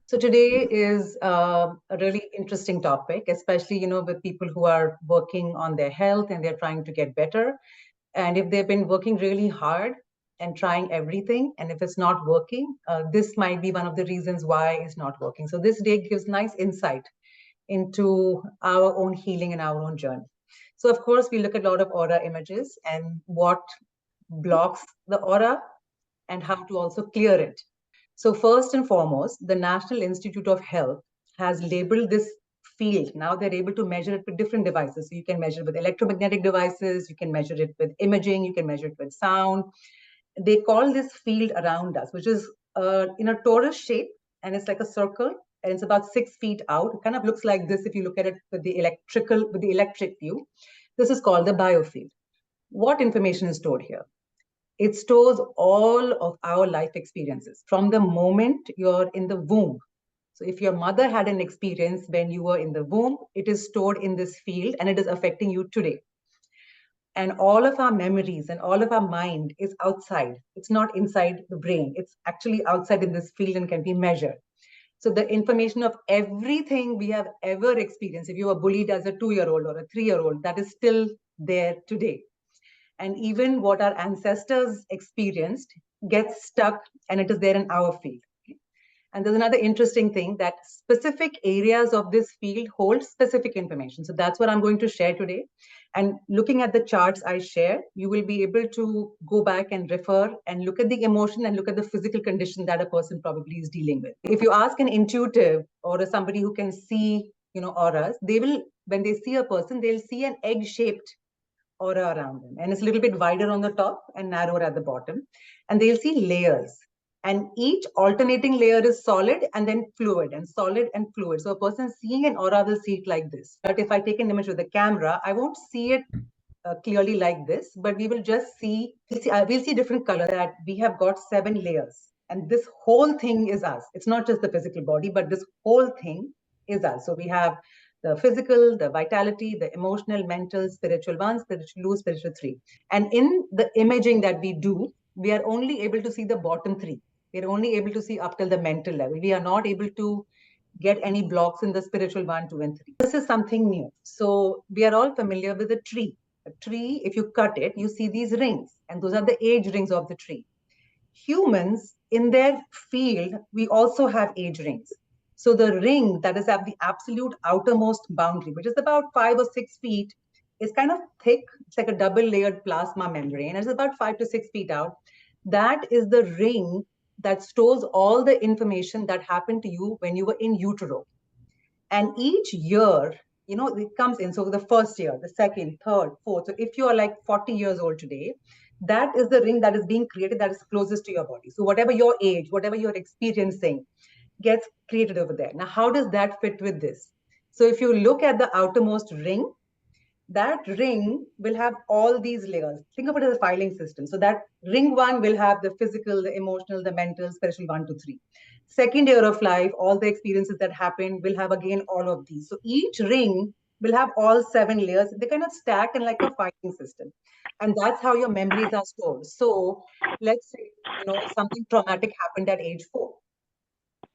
So today is a really interesting topic, especially, with people who are working on their health and they're trying to get better. And if they've been working really hard and trying everything, and if it's not working, this might be one of the reasons why it's not working. So this day gives nice insight into our own healing and our own journey. So of course, we look at a lot of aura images and what blocks the aura and how to also clear it. So first and foremost, the National Institute of Health has labeled this field. Now they're able to measure it with different devices. So you can measure it with electromagnetic devices, you can measure it with imaging, you can measure it with sound. They call this field around us, which is in a torus shape, and it's like a circle, and it's about 6 feet out. It kind of looks like this if you look at it with the electric view. This is called the biofield. What information is stored here? It stores all of our life experiences from the moment you're in the womb. So if your mother had an experience when you were in the womb, it is stored in this field and it is affecting you today. And all of our memories and all of our mind is outside. It's not inside the brain. It's actually outside in this field and can be measured. So the information of everything we have ever experienced, if you were bullied as a 2-year-old or a 3-year-old, that is still there today. And even what our ancestors experienced gets stuck and it is there in our field. And there's another interesting thing that specific areas of this field hold specific information. So that's what I'm going to share today. And looking at the charts I share, you will be able to go back and refer and look at the emotion and look at the physical condition that a person probably is dealing with. If you ask an intuitive or somebody who can see, auras, they will, when they see a person, they'll see an egg-shaped aura around them, and it's a little bit wider on the top and narrower at the bottom, and they'll see layers, and each alternating layer is solid and then fluid and solid and fluid. So a person seeing an aura will see it like this, but if I take an image with the camera, I won't see it clearly like this, but we will just we'll see different colors. That we have got 7 layers, and this whole thing is us. It's not just the physical body, but this whole thing is us. So we have the physical, the vitality, the emotional, mental, spiritual 1, spiritual 2, spiritual 3. And in the imaging that we do, we are only able to see the bottom 3. We're only able to see up till the mental level. We are not able to get any blocks in the spiritual 1, 2, and 3. This is something new. So we are all familiar with a tree. A tree, if you cut it, you see these rings, and those are the age rings of the tree. Humans, in their field, we also have age rings. So the ring that is at the absolute outermost boundary, which is about 5 or 6 feet, is kind of thick. It's like a double-layered plasma membrane. It's about 5 to 6 feet out. That is the ring that stores all the information that happened to you when you were in utero. And each year, it comes in. So the first year, the second, third, fourth. So if you are like 40 years old today, that is the ring that is being created that is closest to your body. So whatever your age, whatever you're experiencing, gets created over there. Now, how does that fit with this? So if you look at the outermost ring, that ring will have all these layers. Think of it as a filing system. So that ring 1 will have the physical, the emotional, the mental, spiritual 1 to 3. Second year of life, all the experiences that happen will have again all of these. So each ring will have all 7 layers. They kind of stack in like a filing system. And that's how your memories are stored. So let's say, something traumatic happened at age 4.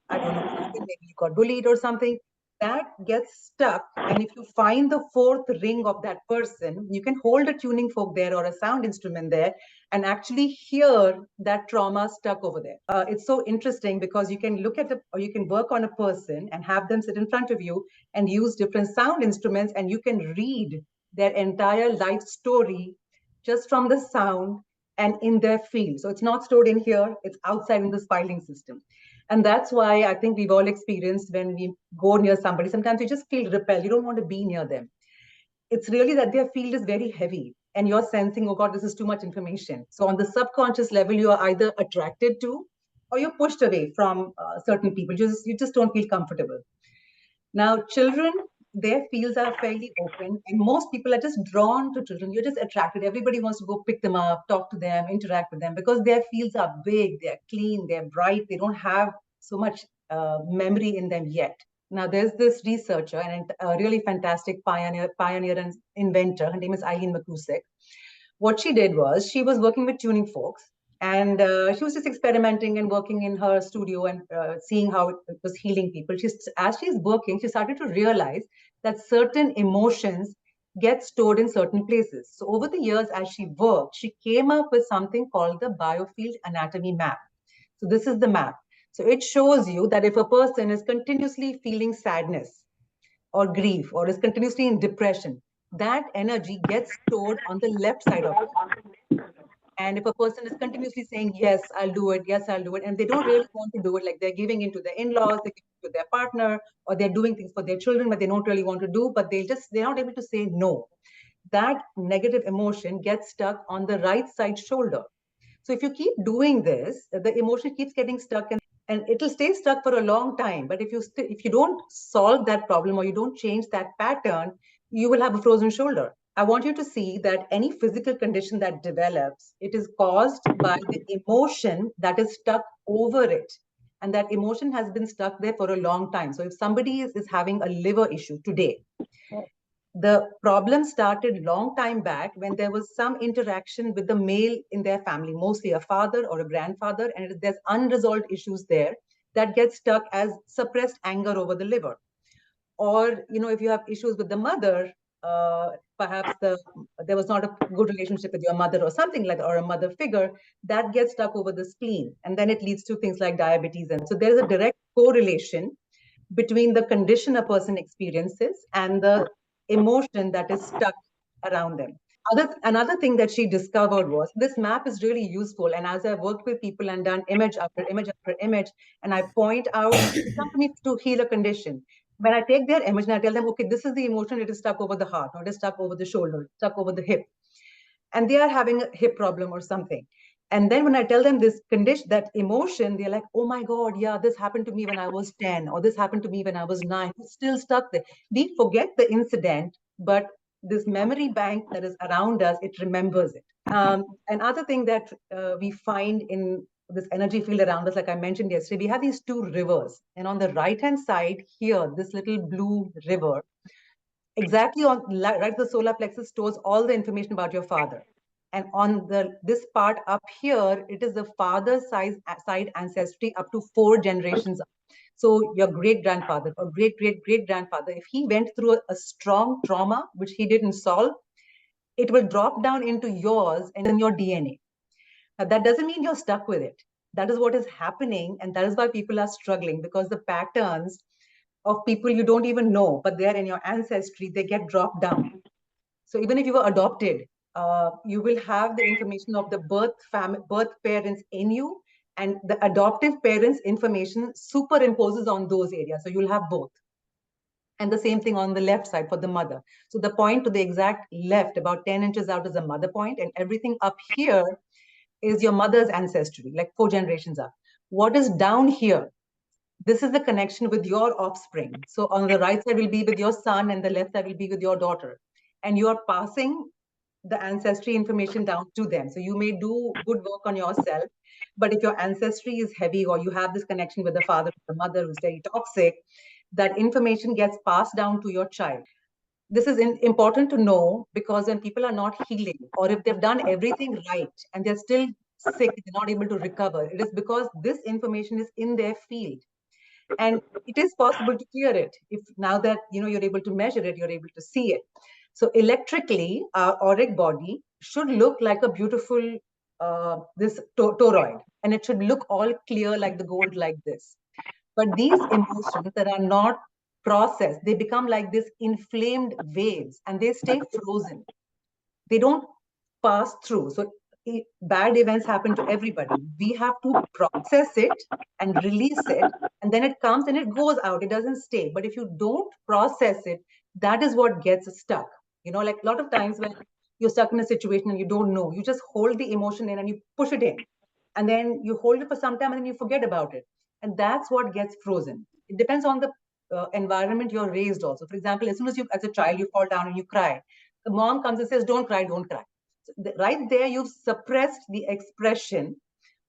I don't know, maybe you got bullied or something. That gets stuck. And if you find the 4th ring of that person, you can hold a tuning fork there or a sound instrument there and actually hear that trauma stuck over there. It's so interesting because you can look at or you can work on a person and have them sit in front of you and use different sound instruments, and you can read their entire life story just from the sound and in their field. So it's not stored in here, it's outside in this filing system. And that's why I think we've all experienced when we go near somebody, sometimes you just feel repelled. You don't want to be near them. It's really that their field is very heavy and you're sensing, oh God, this is too much information. So on the subconscious level, you are either attracted to or you're pushed away from certain people. You just don't feel comfortable. Now, children, their fields are fairly open, and most people are just drawn to children. You're just attracted. Everybody wants to go pick them up, talk to them, interact with them, because their fields are big, they're clean, they're bright, they don't have so much memory in them yet. Now, there's this researcher and a really fantastic pioneer and inventor. Her name is Eileen McCusick. What she did was she was working with tuning forks, And she was just experimenting and working in her studio and seeing how it was healing people. As she's working, she started to realize that certain emotions get stored in certain places. So over the years, as she worked, she came up with something called the Biofield anatomy map. So this is the map. So it shows you that if a person is continuously feeling sadness or grief or is continuously in depression, that energy gets stored on the left side of it. And if a person is continuously saying, yes, I'll do it, yes, I'll do it, and they don't really want to do it, like they're giving in to their in-laws, they're giving to their partner, or they're doing things for their children, but they don't really want to do, but they're not able to say no. That negative emotion gets stuck on the right side shoulder. So if you keep doing this, the emotion keeps getting stuck and it'll stay stuck for a long time. But if you don't solve that problem or you don't change that pattern, you will have a frozen shoulder. I want you to see that any physical condition that develops, it is caused by the emotion that is stuck over it. And that emotion has been stuck there for a long time. So if somebody is having a liver issue today, the problem started long time back when there was some interaction with the male in their family, mostly a father or a grandfather, and there's unresolved issues there that get stuck as suppressed anger over the liver. Or, if you have issues with the mother, perhaps there was not a good relationship with your mother or something like that, or a mother figure, that gets stuck over the spleen. And then it leads to things like diabetes. And so there's a direct correlation between the condition a person experiences and the emotion that is stuck around them. Another thing that she discovered was this map is really useful. And as I've worked with people and done image after image after image, and I point out, they come to me to heal a condition. When I take their image and I tell them, okay, this is the emotion, it is stuck over the heart, or it is stuck over the shoulder, stuck over the hip. And they are having a hip problem or something. And then when I tell them this condition, that emotion, they're like, oh my God, yeah, this happened to me when I was 10, or this happened to me when I was 9. It's still stuck there. We forget the incident, but this memory bank that is around us, it remembers it. Another thing that we find in this energy field around us, like I mentioned yesterday, we have these two rivers. And on the right-hand side here, this little blue river, exactly on right, the solar plexus stores all the information about your father. And on this part up here, it is the father's side ancestry up to 4 generations. So your great grandfather or great great great grandfather, if he went through a strong trauma which he didn't solve, it will drop down into yours and in your DNA. Now that doesn't mean you're stuck with it. That is what is happening, and that is why people are struggling, because the patterns of people you don't even know, but they're in your ancestry, they get dropped down. So even if you were adopted, you will have the information of the birth parents in you, and the adoptive parents' information superimposes on those areas. So you'll have both. And the same thing on the left side for the mother. So the point to the exact left, about 10 inches out, is a mother point, and everything up here is your mother's ancestry, like 4 generations up. What is down here? This is the connection with your offspring. So on the right side will be with your son, and the left side will be with your daughter. And you are passing the ancestry information down to them. So you may do good work on yourself, but if your ancestry is heavy, or you have this connection with the father or the mother who's very toxic, that information gets passed down to your child. This is important to know, because when people are not healing, or if they've done everything right and they're still sick, they're not able to recover, it is because this information is in their field. And it is possible to clear it if now that you're able to measure it, you're able to see it. So electrically, our auric body should look like a beautiful this toroid, and it should look all clear like the gold, like this. But these emotions that are not processed, they become like this inflamed waves, and they stay frozen. They don't pass through. So bad events happen to everybody. We have to process it and release it, and then it comes and it goes out. It doesn't stay. But if you don't process it, that is what gets stuck. Like a lot of times when you're stuck in a situation and you don't know, you just hold the emotion in and you push it in, and then you hold it for some time and then you forget about it, and that's what gets frozen. It depends on the environment you're raised also. For example, as soon as a child, you fall down and you cry, the mom comes and says, don't cry, don't cry. So right there, you've suppressed the expression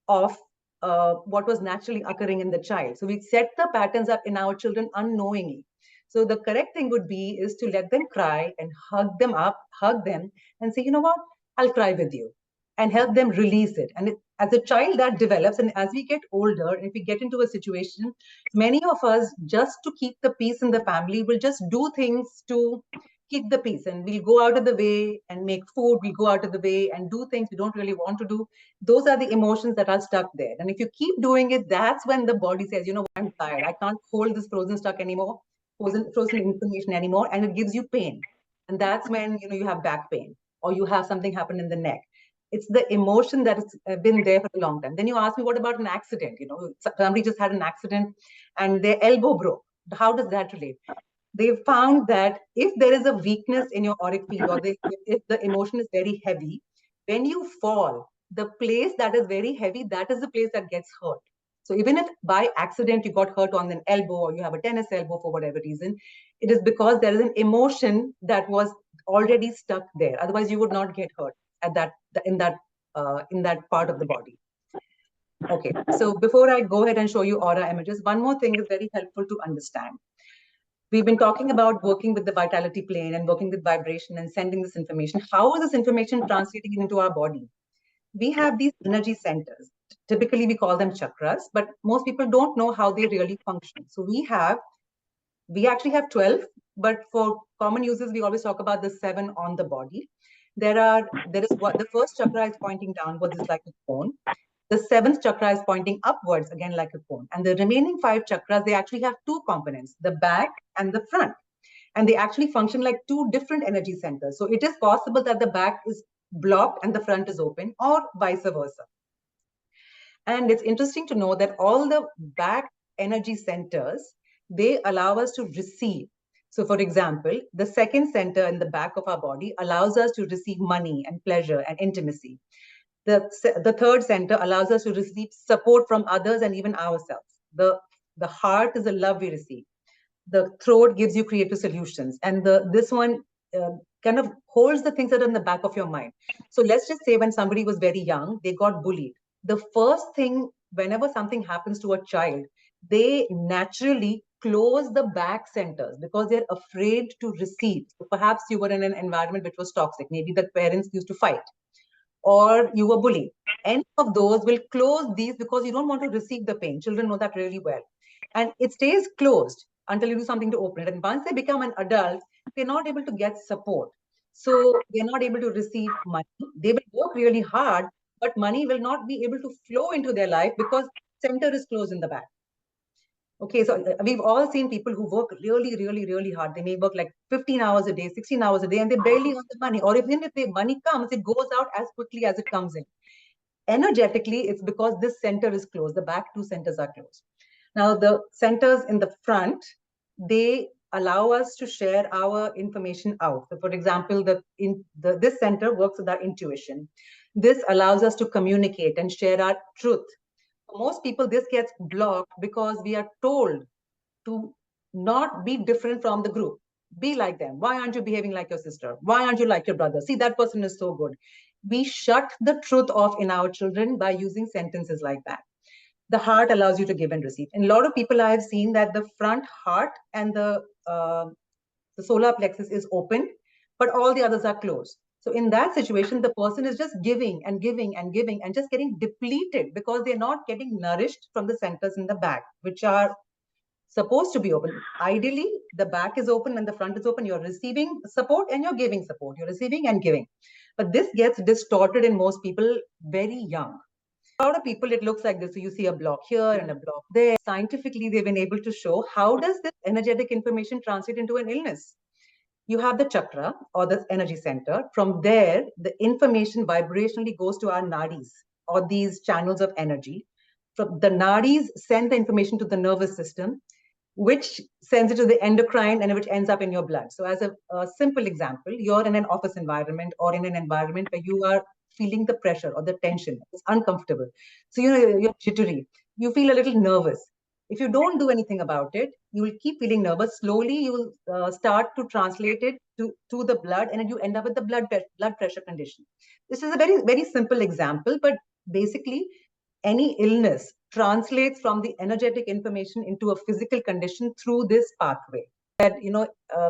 of what was naturally occurring in the child. So we set the patterns up in our children unknowingly. So the correct thing would be is to let them cry and hug them and say, you know what, I'll cry with you, and help them release it. And As a child, that develops, and as we get older, if we get into a situation, many of us, just to keep the peace in the family, will just do things to keep the peace, and we'll go out of the way and make food, we'll go out of the way and do things we don't really want to do. Those are the emotions that are stuck there. And if you keep doing it, that's when the body says, I'm tired, I can't hold this frozen stuff anymore, frozen information anymore, and it gives you pain. And that's when you have back pain, or you have something happen in the neck. It's the emotion that has been there for a long time. Then you ask me, what about an accident? Somebody just had an accident and their elbow broke. How does that relate? They've found that if there is a weakness in your auric field, or if the emotion is very heavy, when you fall, the place that is very heavy, that is the place that gets hurt. So even if by accident you got hurt on an elbow, or you have a tennis elbow for whatever reason, it is because there is an emotion that was already stuck there. Otherwise, you would not get hurt in that part of the body. Okay, so before I go ahead and show you aura images, one more thing is very helpful to understand. We've been talking about working with the vitality plane and working with vibration and sending this information. How is this information translating into our body? We have these energy centers. Typically, we call them chakras, but most people don't know how they really function. So we actually have 12, but for common users, we always talk about the 7 on the body. There is what the first chakra is pointing downwards, is like a cone. The 7th chakra is pointing upwards, again like a cone. And the remaining 5 chakras, they actually have 2 components, the back and the front. And they actually function like 2 different energy centers. So it is possible that the back is blocked and the front is open, or vice versa. And it's interesting to know that all the back energy centers, they allow us to receive. So for example, the 2nd center in the back of our body allows us to receive money and pleasure and intimacy. The 3rd center allows us to receive support from others and even ourselves. The heart is the love we receive. The throat gives you creative solutions. And this one kind of holds the things that are in the back of your mind. So let's just say when somebody was very young, they got bullied. The first thing, whenever something happens to a child, they naturally close the back centers because they're afraid to receive. So perhaps you were in an environment which was toxic. Maybe the parents used to fight, or you were bullied. Any of those will close these because you don't want to receive the pain. Children know that really well. And it stays closed until you do something to open it. And once they become an adult, they're not able to get support. So they're not able to receive money. They will work really hard, but money will not be able to flow into their life because center is closed in the back. Okay, so we've all seen people who work really, really, really hard. They may work like 15 hours a day, 16 hours a day, and they barely earn the money. Or even if the money comes, it goes out as quickly as it comes in. Energetically, it's because this center is closed. The back 2 centers are closed. Now, the centers in the front, they allow us to share our information out. So for example, this center works with our intuition. This allows us to communicate and share our truth. For most people, this gets blocked because we are told to not be different from the group. Be like them. Why aren't you behaving like your sister? Why aren't you like your brother? See, that person is so good. We shut the truth off in our children by using sentences like that. The heart allows you to give and receive. And a lot of people I have seen that the front heart and the solar plexus is open, but all the others are closed. So in that situation, the person is just giving and giving and giving and just getting depleted because they're not getting nourished from the centers in the back, which are supposed to be open. Ideally, the back is open and the front is open. You're receiving support and you're giving support. You're receiving and giving. But this gets distorted in most people very young. A lot of people, it looks like this. So you see a block here and a block there. Scientifically, they've been able to show how does this energetic information translate into an illness. You have the chakra or the energy center. From there, the information vibrationally goes to our nadis, or these channels of energy. From the nadis send the information to the nervous system, which sends it to the endocrine and which ends up in your blood. So as a simple example, you're in an office environment or in an environment where you are feeling the pressure or the tension. It's uncomfortable. So you're jittery. You feel a little nervous. If you don't do anything about it, you will keep feeling nervous. Slowly, you will start to translate it to the blood, and then you end up with the blood pressure condition. This is a very, very simple example, but basically, any illness translates from the energetic information into a physical condition through this pathway. That,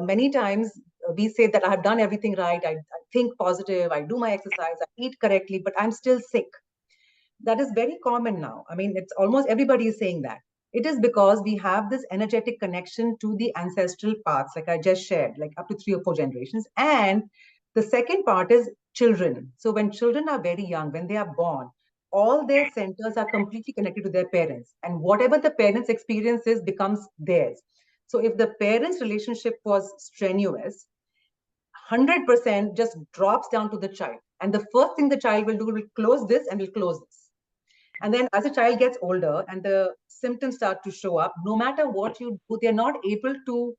many times we say that I have done everything right, I think positive, I do my exercise, I eat correctly, but I'm still sick. That is very common now. I mean, it's almost everybody is saying that. It is because we have this energetic connection to the ancestral paths, like I just shared, like up to 3 or 4 generations. And the second part is children. So when children are very young, when they are born, all their centers are completely connected to their parents. And whatever the parents' experience is becomes theirs. So if the parents' relationship was strenuous, 100% just drops down to the child. And the first thing the child will do will close this and will close this. And then as the child gets older and the symptoms start to show up, no matter what you do, they're not able to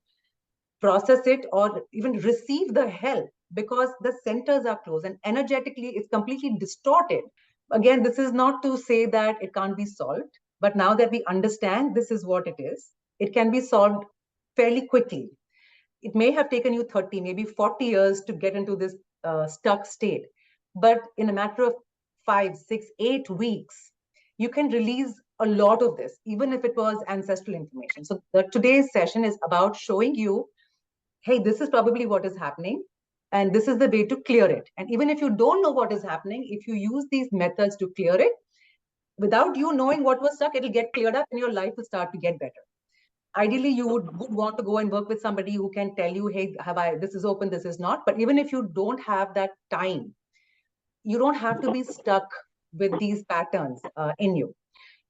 process it or even receive the help because the centers are closed and energetically it's completely distorted. Again, this is not to say that it can't be solved, but now that we understand this is what it is, it can be solved fairly quickly. It may have taken you 30, maybe 40 years to get into this stuck state. But in a matter of 5, 6, 8 weeks, you can release a lot of this, even if it was ancestral information. So today's session is about showing you, hey, this is probably what is happening, and this is the way to clear it. And even if you don't know what is happening, if you use these methods to clear it, without you knowing what was stuck, it'll get cleared up and your life will start to get better. Ideally, you would want to go and work with somebody who can tell you, hey, this is open, this is not. But even if you don't have that time, you don't have to be stuck with these patterns in you.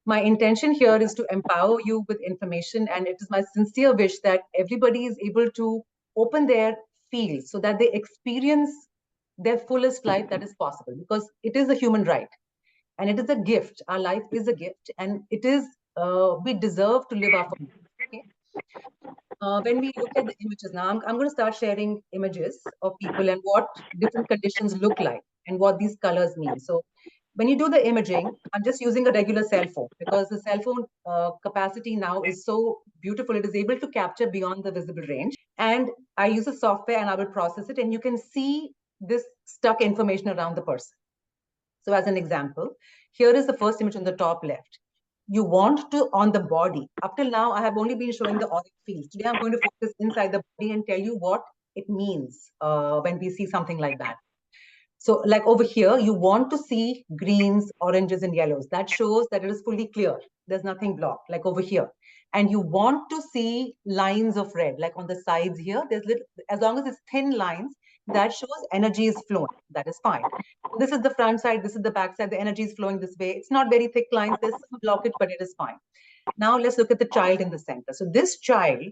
My intention here is to empower you with information, and it is my sincere wish that everybody is able to open their field so that they experience their fullest life that is possible, because it is a human right and it is a gift. Our life is a gift, and it is we deserve to live our full life. Okay? When we look at the images now, I'm going to start sharing images of people and what different conditions look like and what these colors mean. So when you do the imaging, I'm just using a regular cell phone because the cell phone capacity now is so beautiful. It is able to capture beyond the visible range. And I use a software and I will process it, and you can see this stuck information around the person. So as an example, here is the first image on the top left. You want to, on the body, up till now, I have only been showing the auric fields. Today, I'm going to focus inside the body and tell you what it means when we see something like that. So like over here, you want to see greens, oranges, and yellows. That shows that it is fully clear. There's nothing blocked, like over here. And you want to see lines of red, like on the sides here. There's little, as long as it's thin lines, that shows energy is flowing. That is fine. This is the front side. This is the back side. The energy is flowing this way. It's not very thick lines. There's some blockage, but it is fine. Now let's look at the child in the center. So this child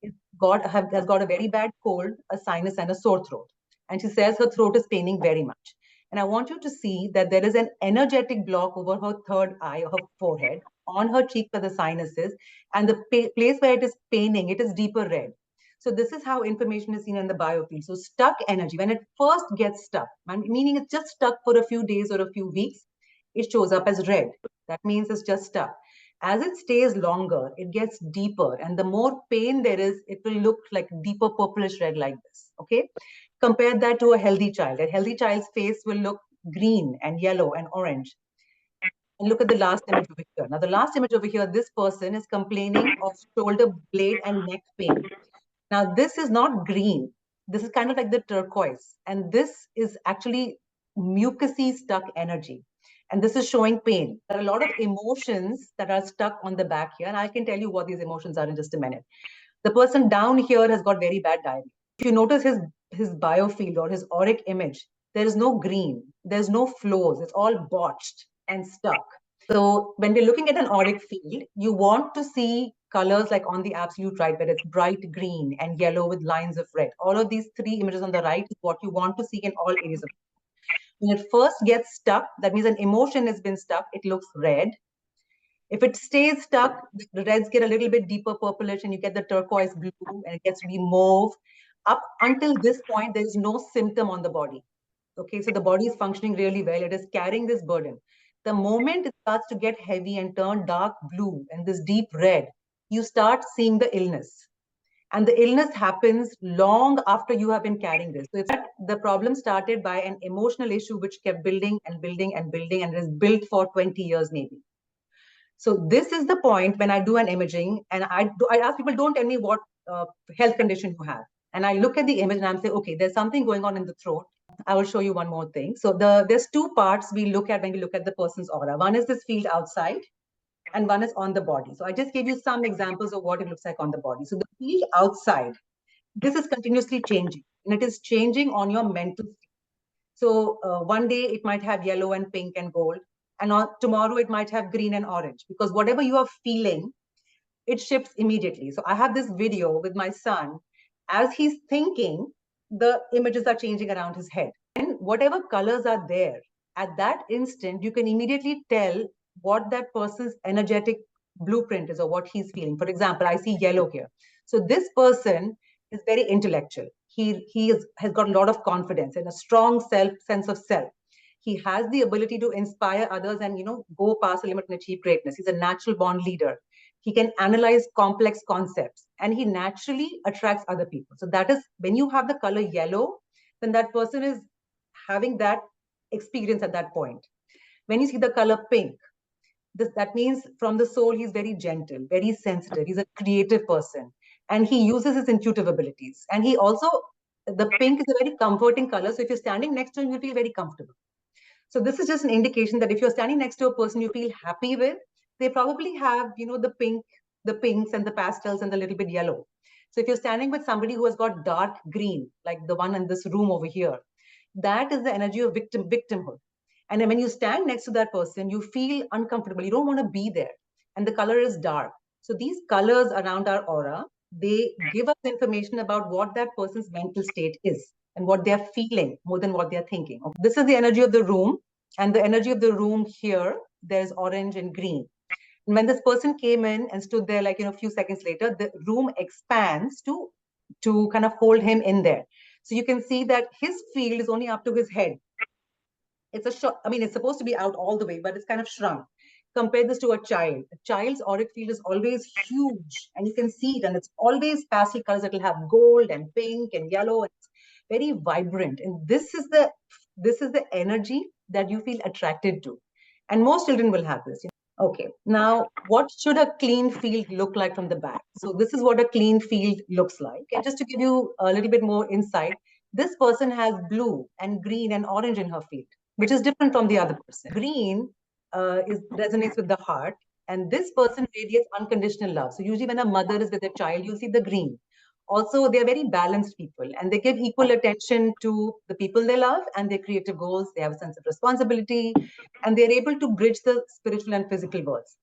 has got a very bad cold, a sinus, and a sore throat. And she says her throat is paining very much. And I want you to see that there is an energetic block over her third eye, or her forehead, on her cheek where the sinus is, and the place where it is paining, it is deeper red. So this is how information is seen in the biofield. So stuck energy, when it first gets stuck, meaning it's just stuck for a few days or a few weeks, it shows up as red. That means it's just stuck. As it stays longer, it gets deeper, and the more pain there is, it will look like deeper purplish red like this. Okay, compare that to a healthy child. A healthy child's face will look green and yellow and orange. And look at the last image over here. Now, the last image over here, this person is complaining of shoulder blade and neck pain. Now, this is not green. This is kind of like the turquoise. And this is actually mucousy stuck energy. And this is showing pain. There are a lot of emotions that are stuck on the back here. And I can tell you what these emotions are in just a minute. The person down here has got very bad diarrhea. If you notice his biofield or his auric image, there is no green. There's no flows. It's all botched and stuck. So when we're looking at an auric field, you want to see colors like on the absolute right, where it's bright green and yellow with lines of red. All of these 3 images on the right is what you want to see in all areas of life. When it first gets stuck, that means an emotion has been stuck, it looks red. If it stays stuck, the reds get a little bit deeper purplish and you get the turquoise blue and it gets to be mauve. Up until this point, there is no symptom on the body. Okay, so the body is functioning really well. It is carrying this burden. The moment it starts to get heavy and turn dark blue and this deep red, you start seeing the illness. And the illness happens long after you have been carrying this. So the problem started by an emotional issue which kept building and building and building and is built for 20 years maybe. So this is the point when I do an imaging and I ask people, don't tell me what health condition you have. And I look at the image and I'm saying, okay, there's something going on in the throat. I will show you one more thing. So there's two parts we look at when we look at the person's aura. One is this field outside, and one is on the body. So I just gave you some examples of what it looks like on the body. So the field outside, this is continuously changing, and it is changing on your mental state. So one day it might have yellow and pink and gold, and tomorrow it might have green and orange, because whatever you are feeling, it shifts immediately. So I have this video with my son. As he's thinking, the images are changing around his head. And whatever colors are there, at that instant, you can immediately tell what that person's energetic blueprint is or what he's feeling. For example, I see yellow here. So this person is very intellectual. Has got a lot of confidence and a strong sense of self. He has the ability to inspire others and go past the limit and achieve greatness. He's a natural born leader. He can analyze complex concepts, and he naturally attracts other people. So that is, when you have the color yellow, then that person is having that experience at that point. When you see the color pink, that means from the soul, he's very gentle, very sensitive. He's a creative person, and he uses his intuitive abilities. And he also, the pink is a very comforting color. So if you're standing next to him, you feel very comfortable. So this is just an indication that if you're standing next to a person you feel happy with, they probably have, the pinks and the pastels and the little bit yellow. So if you're standing with somebody who has got dark green, like the one in this room over here, that is the energy of victimhood. And then when you stand next to that person, you feel uncomfortable. You don't want to be there. And the color is dark. So these colors around our aura, they give us information about what that person's mental state is and what they're feeling more than what they're thinking. Okay. This is the energy of the room. And the energy of the room here, there's orange and green. And when this person came in and stood there, like, a few seconds later, the room expands to kind of hold him in there. So you can see that his field is only up to his head. It's supposed to be out all the way, but it's kind of shrunk. Compare this to a child. A child's auric field is always huge, and you can see it, and it's always pastel colors. It'll have gold and pink and yellow. And it's very vibrant, and this is the energy that you feel attracted to. And most children will have this. Okay, now what should a clean field look like from the back? So this is what a clean field looks like. And just to give you a little bit more insight, this person has blue and green and orange in her field, which is different from the other person. Green resonates with the heart, and this person radiates unconditional love. So usually when a mother is with a child, you'll see the green. Also, they're very balanced people, and they give equal attention to the people they love and their creative goals. They have a sense of responsibility, and they're able to bridge the spiritual and physical worlds.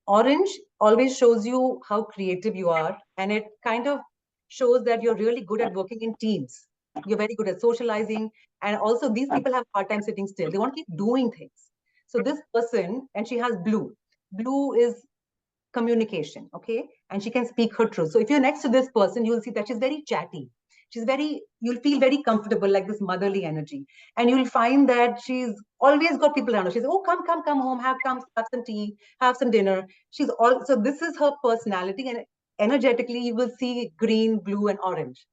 Orange always shows you how creative you are, and it kind of shows that you're really good at working in teams. You're very good at socializing, and also these people have a hard time sitting still. They want to keep doing things. So this person, and she has blue. Blue is communication, okay? And she can speak her truth. So if you're next to this person, you'll see that she's very chatty. You'll feel very comfortable, like this motherly energy. And you'll find that she's always got people around her. She's, oh, come home, have some tea, have some dinner. So this is her personality, and energetically, you will see green, blue, and orange.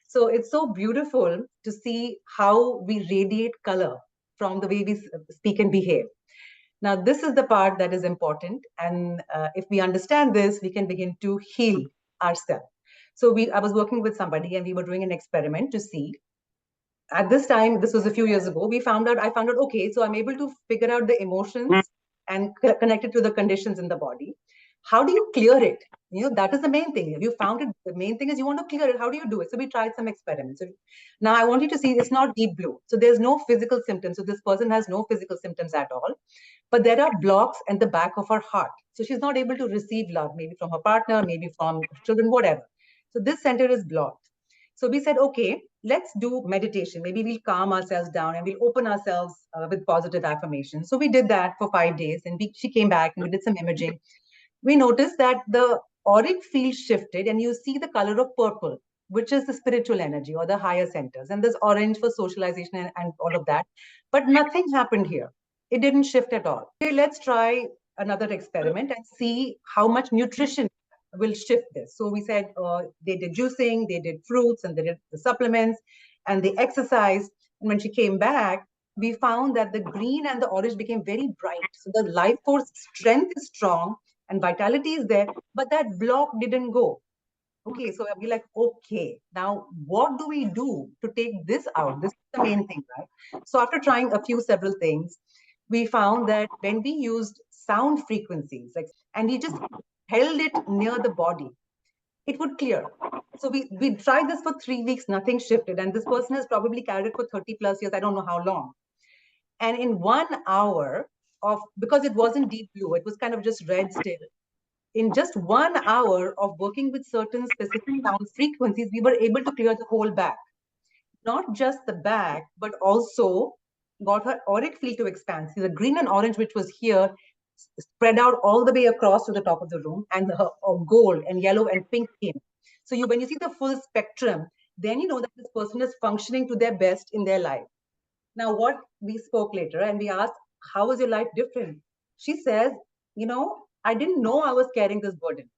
So it's so beautiful to see how we radiate color from the way we speak and behave. Now, this is the part that is important. And if we understand this, we can begin to heal ourselves. So I was working with somebody, and we were doing an experiment to see. At this time, this was a few years ago, I found out, okay, so I'm able to figure out the emotions and connect it to the conditions in the body. How do you clear it? That is the main thing. If you found it, the main thing is you want to clear it. How do you do it? So we tried some experiments. So now I want you to see it's not deep blue. So there's no physical symptoms. So this person has no physical symptoms at all. But there are blocks at the back of her heart. So she's not able to receive love, maybe from her partner, maybe from children, whatever. So this center is blocked. So we said, okay, let's do meditation. Maybe we'll calm ourselves down and we'll open ourselves with positive affirmations. So we did that for 5 days, and she came back and we did some imaging. We noticed that the auric field shifted, and you see the color of purple, which is the spiritual energy or the higher centers. And there's orange for socialization and all of that. But nothing happened here. It didn't shift at all. Okay, let's try another experiment and see how much nutrition will shift this. So we said they did juicing, they did fruits, and they did the supplements, and they exercised. And when she came back, we found that the green and the orange became very bright. So the life force strength is strong and vitality is there, but that block didn't go. Okay, so I'll be like, okay, now what do we do to take this out? This is the main thing, right? So after trying several things, we found that when we used sound frequencies, like, and we just held it near the body, it would clear. So we tried this for 3 weeks, nothing shifted. And this person has probably carried it for 30 plus years, I don't know how long. And in 1 hour because it wasn't deep blue, it was kind of just red still. In just 1 hour of working with certain specific sound frequencies, we were able to clear the whole back. Not just the back, but also got her auric field to expand. See, the green and orange, which was here, spread out all the way across to the top of the room, and her gold and yellow and pink came. So when you see the full spectrum, then you know that this person is functioning to their best in their life. Now, what we spoke later, and we asked, how is your life different? She says, I didn't know I was carrying this burden.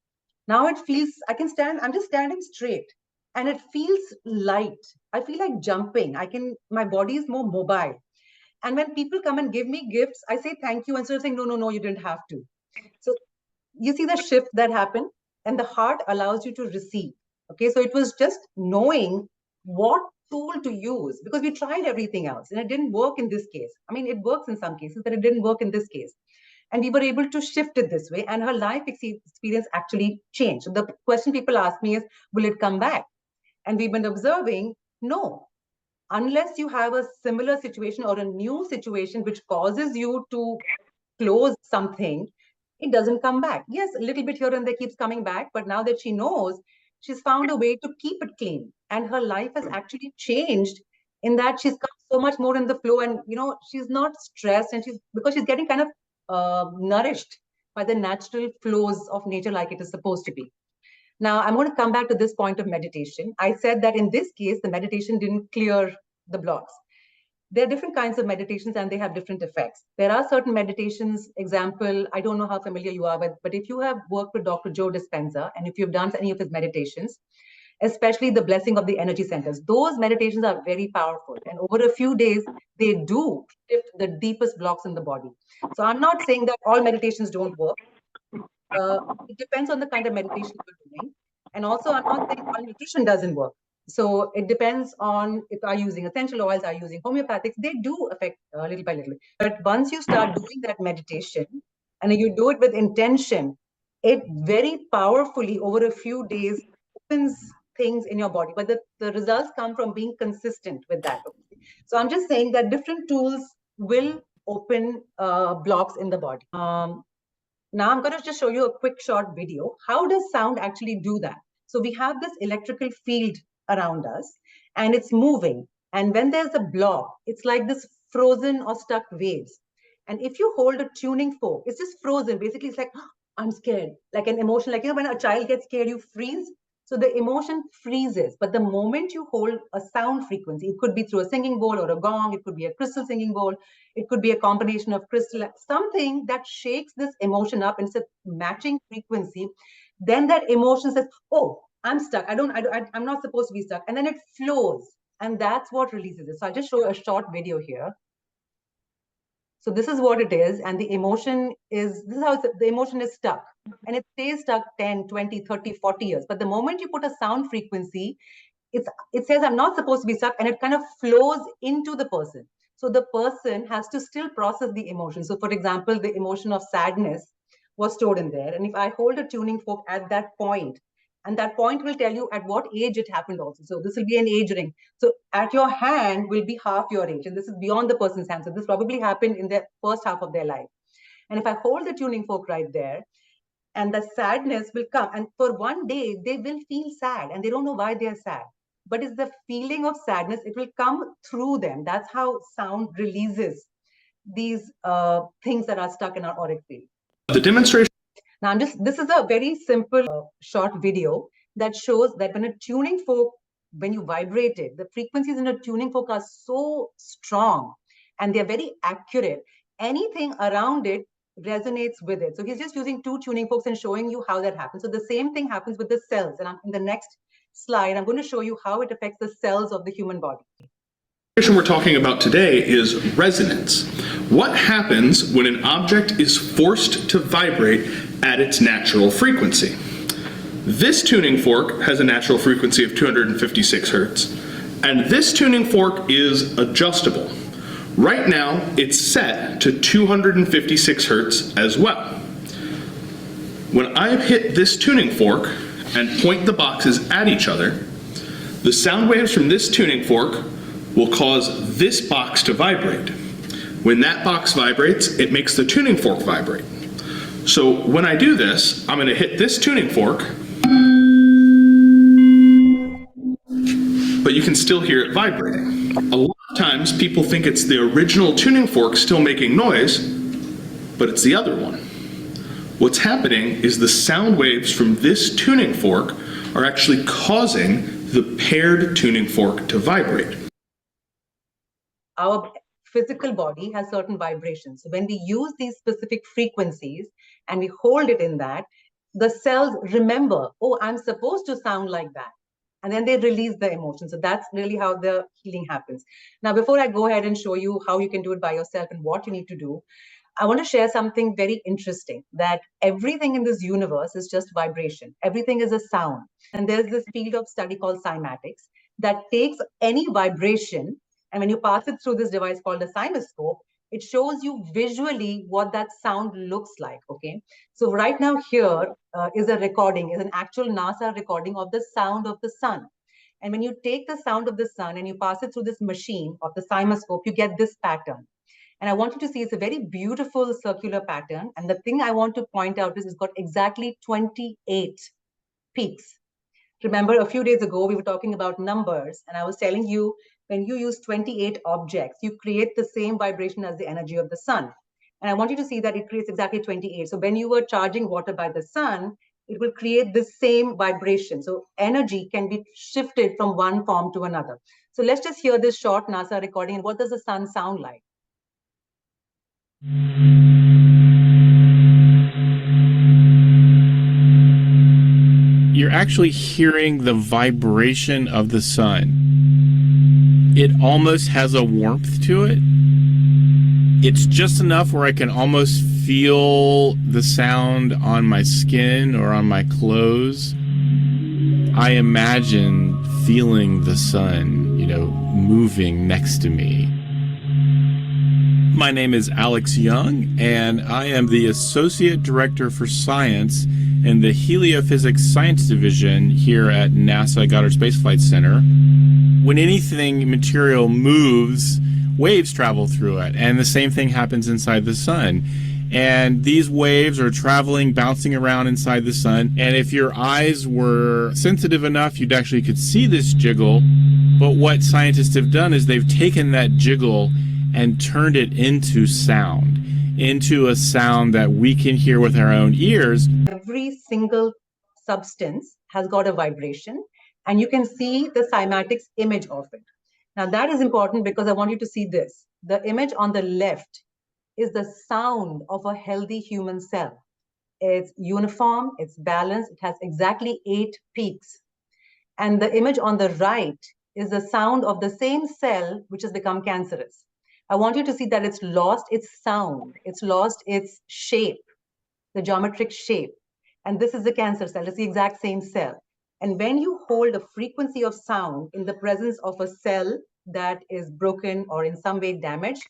Now it feels, I'm just standing straight and it feels light. I feel like jumping. My body is more mobile. And when people come and give me gifts, I say thank you instead of saying, no, you didn't have to. So you see the shift that happened, and the heart allows you to receive. Okay, so it was just knowing what tool to use, because we tried everything else and it didn't work in this case. I mean, it works in some cases, but it didn't work in this case. And we were able to shift it this way, and her life experience actually changed. The question people ask me is, will it come back? And we've been observing, no, unless you have a similar situation or a new situation which causes you to close something, it doesn't come back. Yes, a little bit here and there keeps coming back, but now that she knows, she's found a way to keep it clean. And her life has actually changed in that she's come so much more in the flow, and she's not stressed, and because she's getting kind of nourished by the natural flows of nature like it is supposed to be. Now, I'm going to come back to this point of meditation. I said that in this case, the meditation didn't clear the blocks. There are different kinds of meditations and they have different effects. There are certain meditations, example, I don't know how familiar you are with, but if you have worked with Dr. Joe Dispenza and if you've done any of his meditations, especially the blessing of the energy centers, those meditations are very powerful. And over a few days, they do shift the deepest blocks in the body. So I'm not saying that all meditations don't work. It depends on the kind of meditation you're doing. And also, I'm not saying all nutrition doesn't work. So it depends on if are using essential oils, are using homeopathics, they do affect little by little. But once you start doing that meditation and you do it with intention, it very powerfully over a few days opens things in your body. But the results come from being consistent with that. So I'm just saying that different tools will open blocks in the body. Now I'm going to just show you a quick short video. How does sound actually do that? So we have this electrical field around us and it's moving. And when there's a block, it's like this frozen or stuck waves. And if you hold a tuning fork, it's just frozen. Basically, it's like, oh, I'm scared. Like an emotion, like, when a child gets scared, you freeze. So the emotion freezes. But the moment you hold a sound frequency, it could be through a singing bowl or a gong, it could be a crystal singing bowl, it could be a combination of crystal, something that shakes this emotion up and it's a matching frequency. Then that emotion says, oh, I'm stuck. I'm not supposed to be stuck. And then it flows. And that's what releases it. So I'll just show you a short video here. So this is what it is. And the emotion is, this is how the emotion is stuck. And it stays stuck 10, 20, 30, 40 years. But the moment you put a sound frequency, it says, I'm not supposed to be stuck. And it kind of flows into the person. So the person has to still process the emotion. So for example, the emotion of sadness was stored in there. And if I hold a tuning fork at that point, and that point will tell you at what age it happened also. So this will be an age ring. So at your hand will be half your age. And this is beyond the person's hand. So this probably happened in the first half of their life. And if I hold the tuning fork right there, and the sadness will come. And for one day, they will feel sad. And they don't know why they're sad. But it's the feeling of sadness. It will come through them. That's how sound releases these things that are stuck in our auric field. The demonstration. Now, this is a very simple short video that shows that when a tuning fork, when you vibrate it, the frequencies in a tuning fork are so strong and they're very accurate. Anything around it resonates with it. So he's just using 2 tuning forks and showing you how that happens. So the same thing happens with the cells. And in the next slide, I'm going to show you how it affects the cells of the human body. The we're talking about today is resonance. What happens when an object is forced to vibrate at its natural frequency? This tuning fork has a natural frequency of 256 hertz, and this tuning fork is adjustable. Right now, it's set to 256 hertz as well. When I hit this tuning fork and point the boxes at each other, the sound waves from this tuning fork will cause this box to vibrate. When that box vibrates, it makes the tuning fork vibrate. So when I do this, I'm going to hit this tuning fork, but you can still hear it vibrating. A lot of times people think it's the original tuning fork still making noise, but it's the other one. What's happening is the sound waves from this tuning fork are actually causing the paired tuning fork to vibrate. Our physical body has certain vibrations. So when we use these specific frequencies and we hold it in that, the cells remember, oh, I'm supposed to sound like that. And then they release the emotion. So that's really how the healing happens. Now, before I go ahead and show you how you can do it by yourself and what you need to do, I want to share something very interesting, that everything in this universe is just vibration. Everything is a sound. And there's this field of study called Cymatics that takes any vibration, and when you pass it through this device called a cymoscope, it shows you visually what that sound looks like, okay? So right now here is a recording, is an actual NASA recording of the sound of the sun. And when you take the sound of the sun and you pass it through this machine of the cymoscope, you get this pattern. And I want you to see it's a very beautiful circular pattern. And the thing I want to point out is it's got exactly 28 peaks. Remember, a few days ago, we were talking about numbers, and I was telling you, when you use 28 objects, you create the same vibration as the energy of the sun. And I want you to see that it creates exactly 28. So when you were charging water by the sun, it will create the same vibration. So energy can be shifted from one form to another. So let's just hear this short NASA recording. And what does the sun sound like? You're actually hearing the vibration of the sun. It almost has a warmth to it. It's just enough where I can almost feel the sound on my skin or on my clothes. I imagine feeling the sun, moving next to me. My name is Alex Young, and I am the Associate Director for Science in the Heliophysics Science Division here at NASA Goddard Space Flight Center. When anything material moves, waves travel through it, and the same thing happens inside the sun. And these waves are traveling, bouncing around inside the sun. And if your eyes were sensitive enough, you'd actually could see this jiggle. But what scientists have done is they've taken that jiggle and turned it into sound, into a sound that we can hear with our own ears. Every single substance has got a vibration, and you can see the cymatics image of it. Now that is important because I want you to see this. The image on the left is the sound of a healthy human cell. It's uniform, it's balanced, it has exactly 8 peaks. And the image on the right is the sound of the same cell which has become cancerous. I want you to see that it's lost its sound, it's lost its shape, the geometric shape. And this is the cancer cell, it's the exact same cell. And when you hold a frequency of sound in the presence of a cell that is broken or in some way damaged,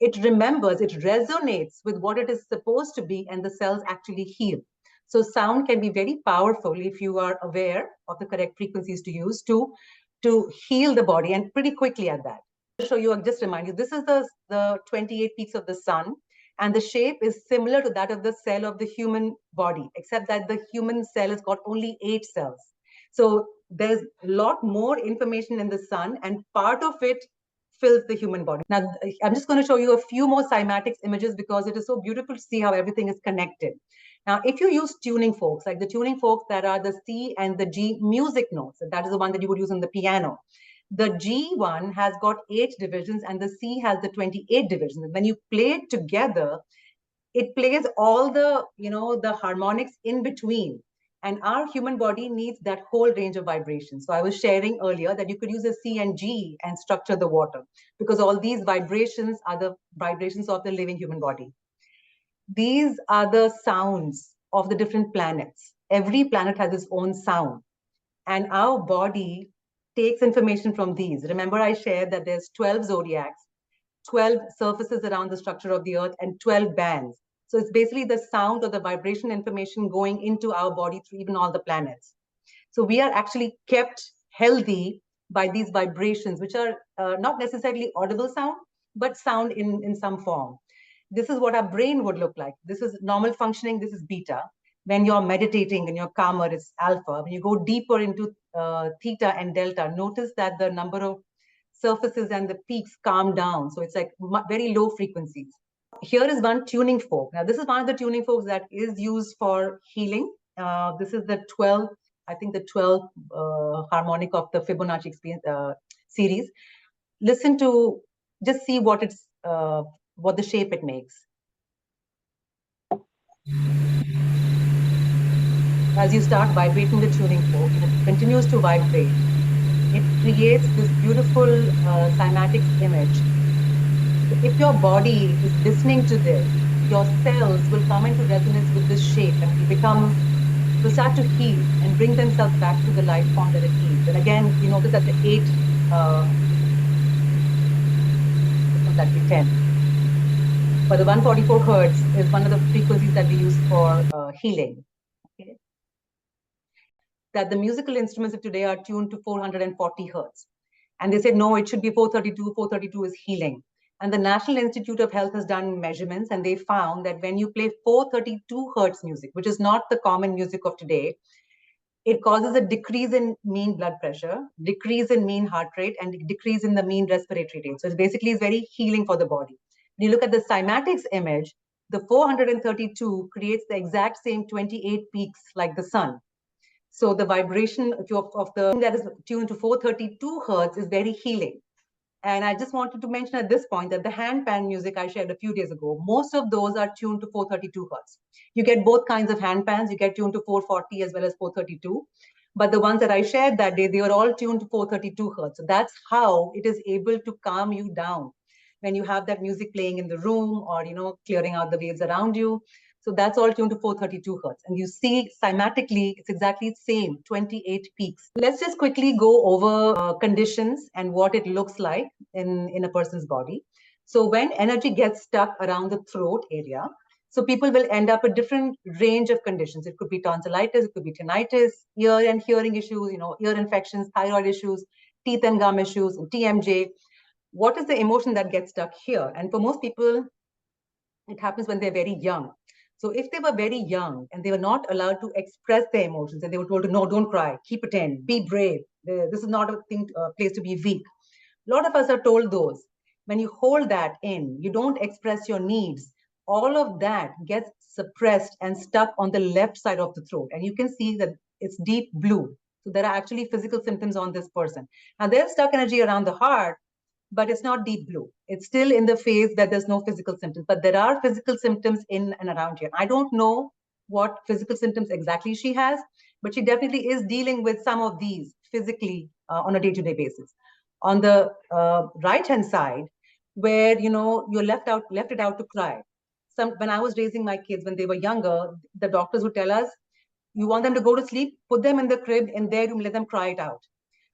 it remembers, it resonates with what it is supposed to be, and the cells actually heal. So sound can be very powerful if you are aware of the correct frequencies to use to heal the body, and pretty quickly at that. Show you, I'll just remind you, this is the 28 peaks of the sun, and the shape is similar to that of the cell of the human body, except that the human cell has got only 8 cells. So there's a lot more information in the sun, and part of it fills the human body. Now, I'm just going to show you a few more cymatics images because it is so beautiful to see how everything is connected. Now, if you use tuning forks, like the tuning forks that are the C and the G music notes, that is the one that you would use on the piano. The G one has got 8 divisions and the C has the 28 divisions. And when you play it together, it plays all the, the harmonics in between. And our human body needs that whole range of vibrations. So I was sharing earlier that you could use a C and G and structure the water, because all these vibrations are the vibrations of the living human body. These are the sounds of the different planets. every planet has its own sound. And our body takes information from these. Remember, I shared that there's 12 zodiacs, 12 surfaces around the structure of the earth, and 12 bands. So it's basically the sound or the vibration information going into our body through even all the planets. So we are actually kept healthy by these vibrations, which are not necessarily audible sound, but sound in some form. This is what our brain would look like. This is normal functioning. This is beta. When you're meditating and you're calmer, it's alpha. When you go deeper into theta and delta, notice that the number of surfaces and the peaks calm down. So it's like very low frequencies. Here is one tuning fork. Now, this is one of the tuning forks that is used for healing. This is the 12th, I think the 12th harmonic of the Fibonacci experience, series. Listen to, just see what it's, what the shape it makes. As you start vibrating the tuning fork, and it continues to vibrate, it creates this beautiful cymatics image. If your body is listening to this, your cells will come into resonance with this shape and will start to heal and bring themselves back to the life form that it needs. And again, you notice that the 8, that be 10. But the 144 hertz is one of the frequencies that we use for healing. Okay. That the musical instruments of today are tuned to 440 hertz. And they said, no, it should be 432. 432 is healing. And the National Institute of Health has done measurements, and they found that when you play 432 hertz music, which is not the common music of today, it causes a decrease in mean blood pressure, decrease in mean heart rate, and decrease in the mean respiratory rate. So it basically is very healing for the body. When you look at the cymatics image, the 432 creates the exact same 28 peaks like the sun. So the vibration of the thing that is tuned to 432 hertz is very healing. And I just wanted to mention at this point that the handpan music I shared a few days ago, most of those are tuned to 432 hertz. You get both kinds of handpans. You get tuned to 440 as well as 432. But the ones that I shared that day, they were all tuned to 432 hertz. So that's how it is able to calm you down when you have that music playing in the room or, you know, clearing out the waves around you. So that's all tuned to 432 hertz. And you see cymatically, it's exactly the same, 28 peaks. Let's just quickly go over conditions and what it looks like in a person's body. So when energy gets stuck around the throat area, so people will end up a different range of conditions. It could be tonsillitis, it could be tinnitus, ear and hearing issues, you know, ear infections, thyroid issues, teeth and gum issues, and TMJ. What is the emotion that gets stuck here? And for most people, it happens when they're very young. So if they were very young and they were not allowed to express their emotions, and they were told to, no, don't cry, keep it in, be brave. This is not a place to be weak. A lot of us are told those. When you hold that in, you don't express your needs, all of that gets suppressed and stuck on the left side of the throat. And you can see that it's deep blue. So there are actually physical symptoms on this person. And there's stuck energy around the heart, but it's not deep blue. It's still in the phase that there's no physical symptoms, but there are physical symptoms in and around here. I don't know what physical symptoms exactly she has, but she definitely is dealing with some of these physically on a day-to-day basis. On the right-hand side, where, you know, you're left it out to cry. When I was raising my kids when they were younger, the doctors would tell us, you want them to go to sleep, put them in the crib in their room, let them cry it out.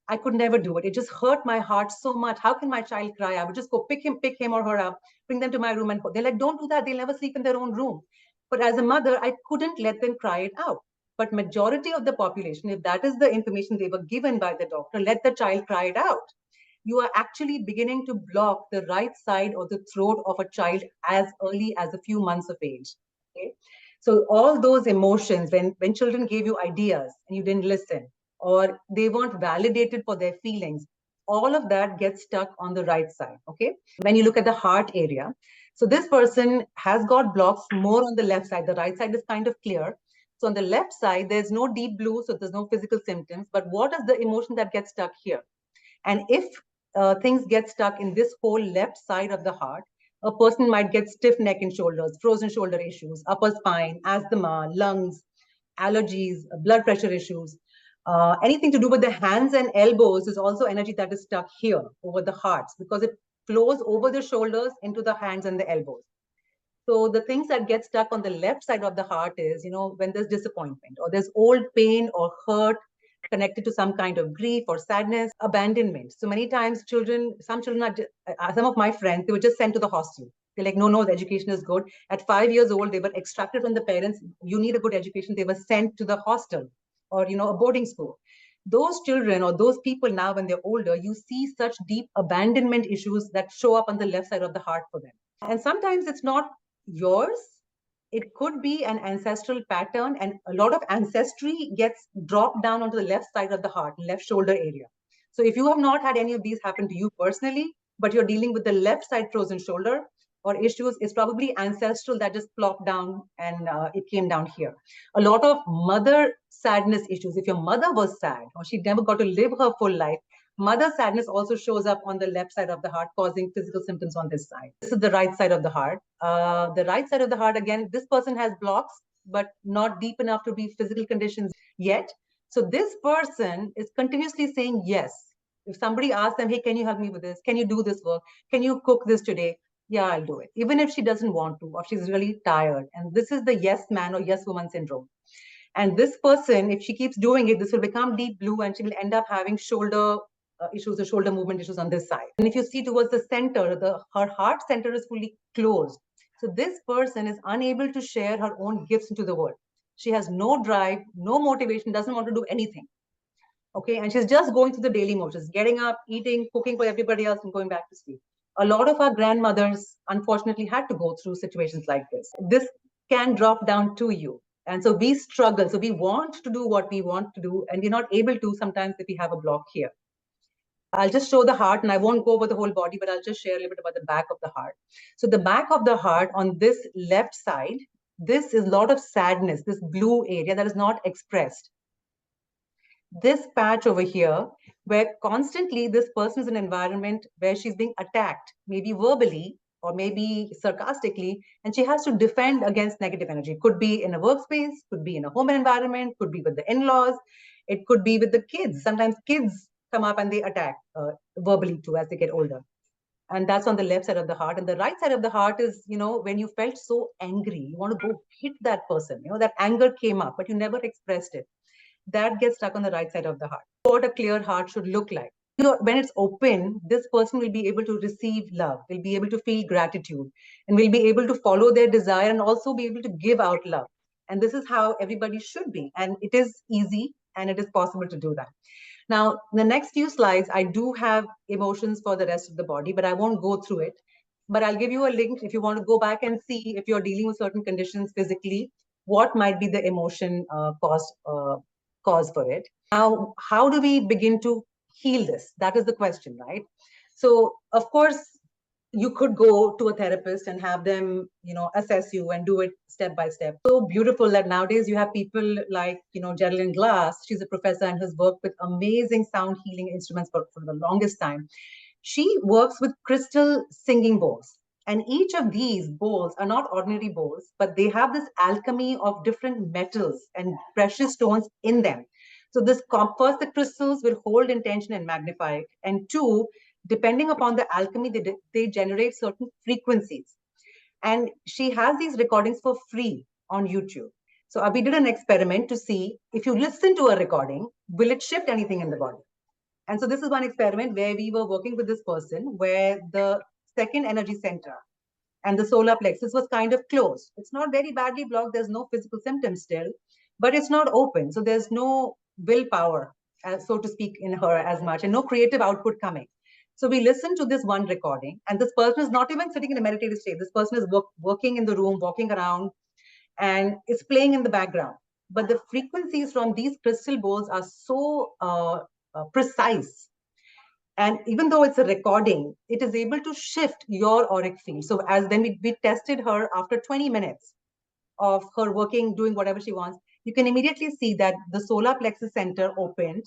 I could never do it. It just hurt my heart so much. How can my child cry? I would just go pick him or her up, bring them to my room, and they're like, don't do that. They'll never sleep in their own room. But as a mother, I couldn't let them cry it out. But majority of the population, if that is the information they were given by the doctor, let the child cry it out. You are actually beginning to block the right side of the throat of a child as early as a few months of age. Okay? So all those emotions, when children gave you ideas and you didn't listen, or they weren't validated for their feelings, all of that gets stuck on the right side, okay? When you look at the heart area, so this person has got blocks more on the left side. The right side is kind of clear. So on the left side, there's no deep blue, so there's no physical symptoms, but what is the emotion that gets stuck here? And if things get stuck in this whole left side of the heart, a person might get stiff neck and shoulders, frozen shoulder issues, upper spine, asthma, lungs, allergies, blood pressure issues. Anything to do with the hands and elbows is also energy that is stuck here over the hearts because it flows over the shoulders into the hands and the elbows. So the things that get stuck on the left side of the heart is, when there's disappointment or there's old pain or hurt connected to some kind of grief or sadness, abandonment. So many times some children are, some of my friends, they were just sent to the hostel. They're like, no, the education is good. At 5 years old, they were extracted from the parents. You need a good education. They were sent to the hostel or, a boarding school. Those children or those people now, when they're older, you see such deep abandonment issues that show up on the left side of the heart for them. And sometimes it's not yours. It could be an ancestral pattern, and a lot of ancestry gets dropped down onto the left side of the heart, left shoulder area. So if you have not had any of these happen to you personally, but you're dealing with the left side frozen shoulder or issues, it's probably ancestral that just plopped down and it came down here. A lot of mother sadness issues. If your mother was sad or she never got to live her full life, mother sadness also shows up on the left side of the heart, causing physical symptoms on this side. This is the right side of the heart. The right side of the heart, again, this person has blocks, but not deep enough to be physical conditions yet. So this person is continuously saying yes. If somebody asks them, hey, can you help me with this? Can you do this work? Can you cook this today? Yeah, I'll do it. Even if she doesn't want to, or she's really tired. And this is the yes man or yes woman syndrome. And this person, if she keeps doing it, this will become deep blue and she will end up having shoulder issues, the shoulder movement issues on this side. And if you see towards the center, her heart center is fully closed. So this person is unable to share her own gifts into the world. She has no drive, no motivation, doesn't want to do anything. Okay, and she's just going through the daily motions, getting up, eating, cooking for everybody else, and going back to sleep. A lot of our grandmothers, unfortunately, had to go through situations like this. This can drop down to you. And so we struggle. So we want to do what we want to do, and we're not able to sometimes if we have a block here. I'll just show the heart, and I won't go over the whole body, but I'll just share a little bit about the back of the heart. So the back of the heart on this left side, this is a lot of sadness, this blue area that is not expressed. This patch over here, where constantly this person is in an environment where she's being attacked, maybe verbally or maybe sarcastically, and she has to defend against negative energy. Could be in a workspace, could be in a home environment, could be with the in-laws, it could be with the kids. Sometimes kids come up and they attack verbally too as they get older. And that's on the left side of the heart. And the right side of the heart is, when you felt so angry, you want to go hit that person, that anger came up, but you never expressed it. That gets stuck on the right side of the heart. What a clear heart should look like. When it's open, this person will be able to receive love, will be able to feel gratitude, and will be able to follow their desire and also be able to give out love. And this is how everybody should be. And it is easy and it is possible to do that. Now, in the next few slides, I do have emotions for the rest of the body, but I won't go through it. But I'll give you a link if you want to go back and see if you're dealing with certain conditions physically, what might be the emotion cause for it. Now, how do we begin to heal this? That is the question, right? So, of course, you could go to a therapist and have them, assess you and do it step by step. So beautiful that nowadays you have people like, Geraldine Glass. She's a professor and has worked with amazing sound healing instruments for the longest time. She works with crystal singing bowls. And each of these bowls are not ordinary bowls, but they have this alchemy of different metals and precious stones in them. So first, the crystals will hold intention and magnify it. And two, depending upon the alchemy, they generate certain frequencies. And she has these recordings for free on YouTube. So we did an experiment to see if you listen to a recording, will it shift anything in the body? And so this is one experiment where we were working with this person where the second energy center and the solar plexus was kind of closed. It's not very badly blocked. There's no physical symptoms still, but it's not open. So there's no willpower, so to speak, in her as much, and no creative output coming. So we listened to this one recording, and this person is not even sitting in a meditative state. This person is working in the room, walking around, and it's playing in the background. But the frequencies from these crystal bowls are so precise. And even though it's a recording, it is able to shift your auric field. So as then we tested her after 20 minutes of her working, doing whatever she wants, you can immediately see that the solar plexus center opened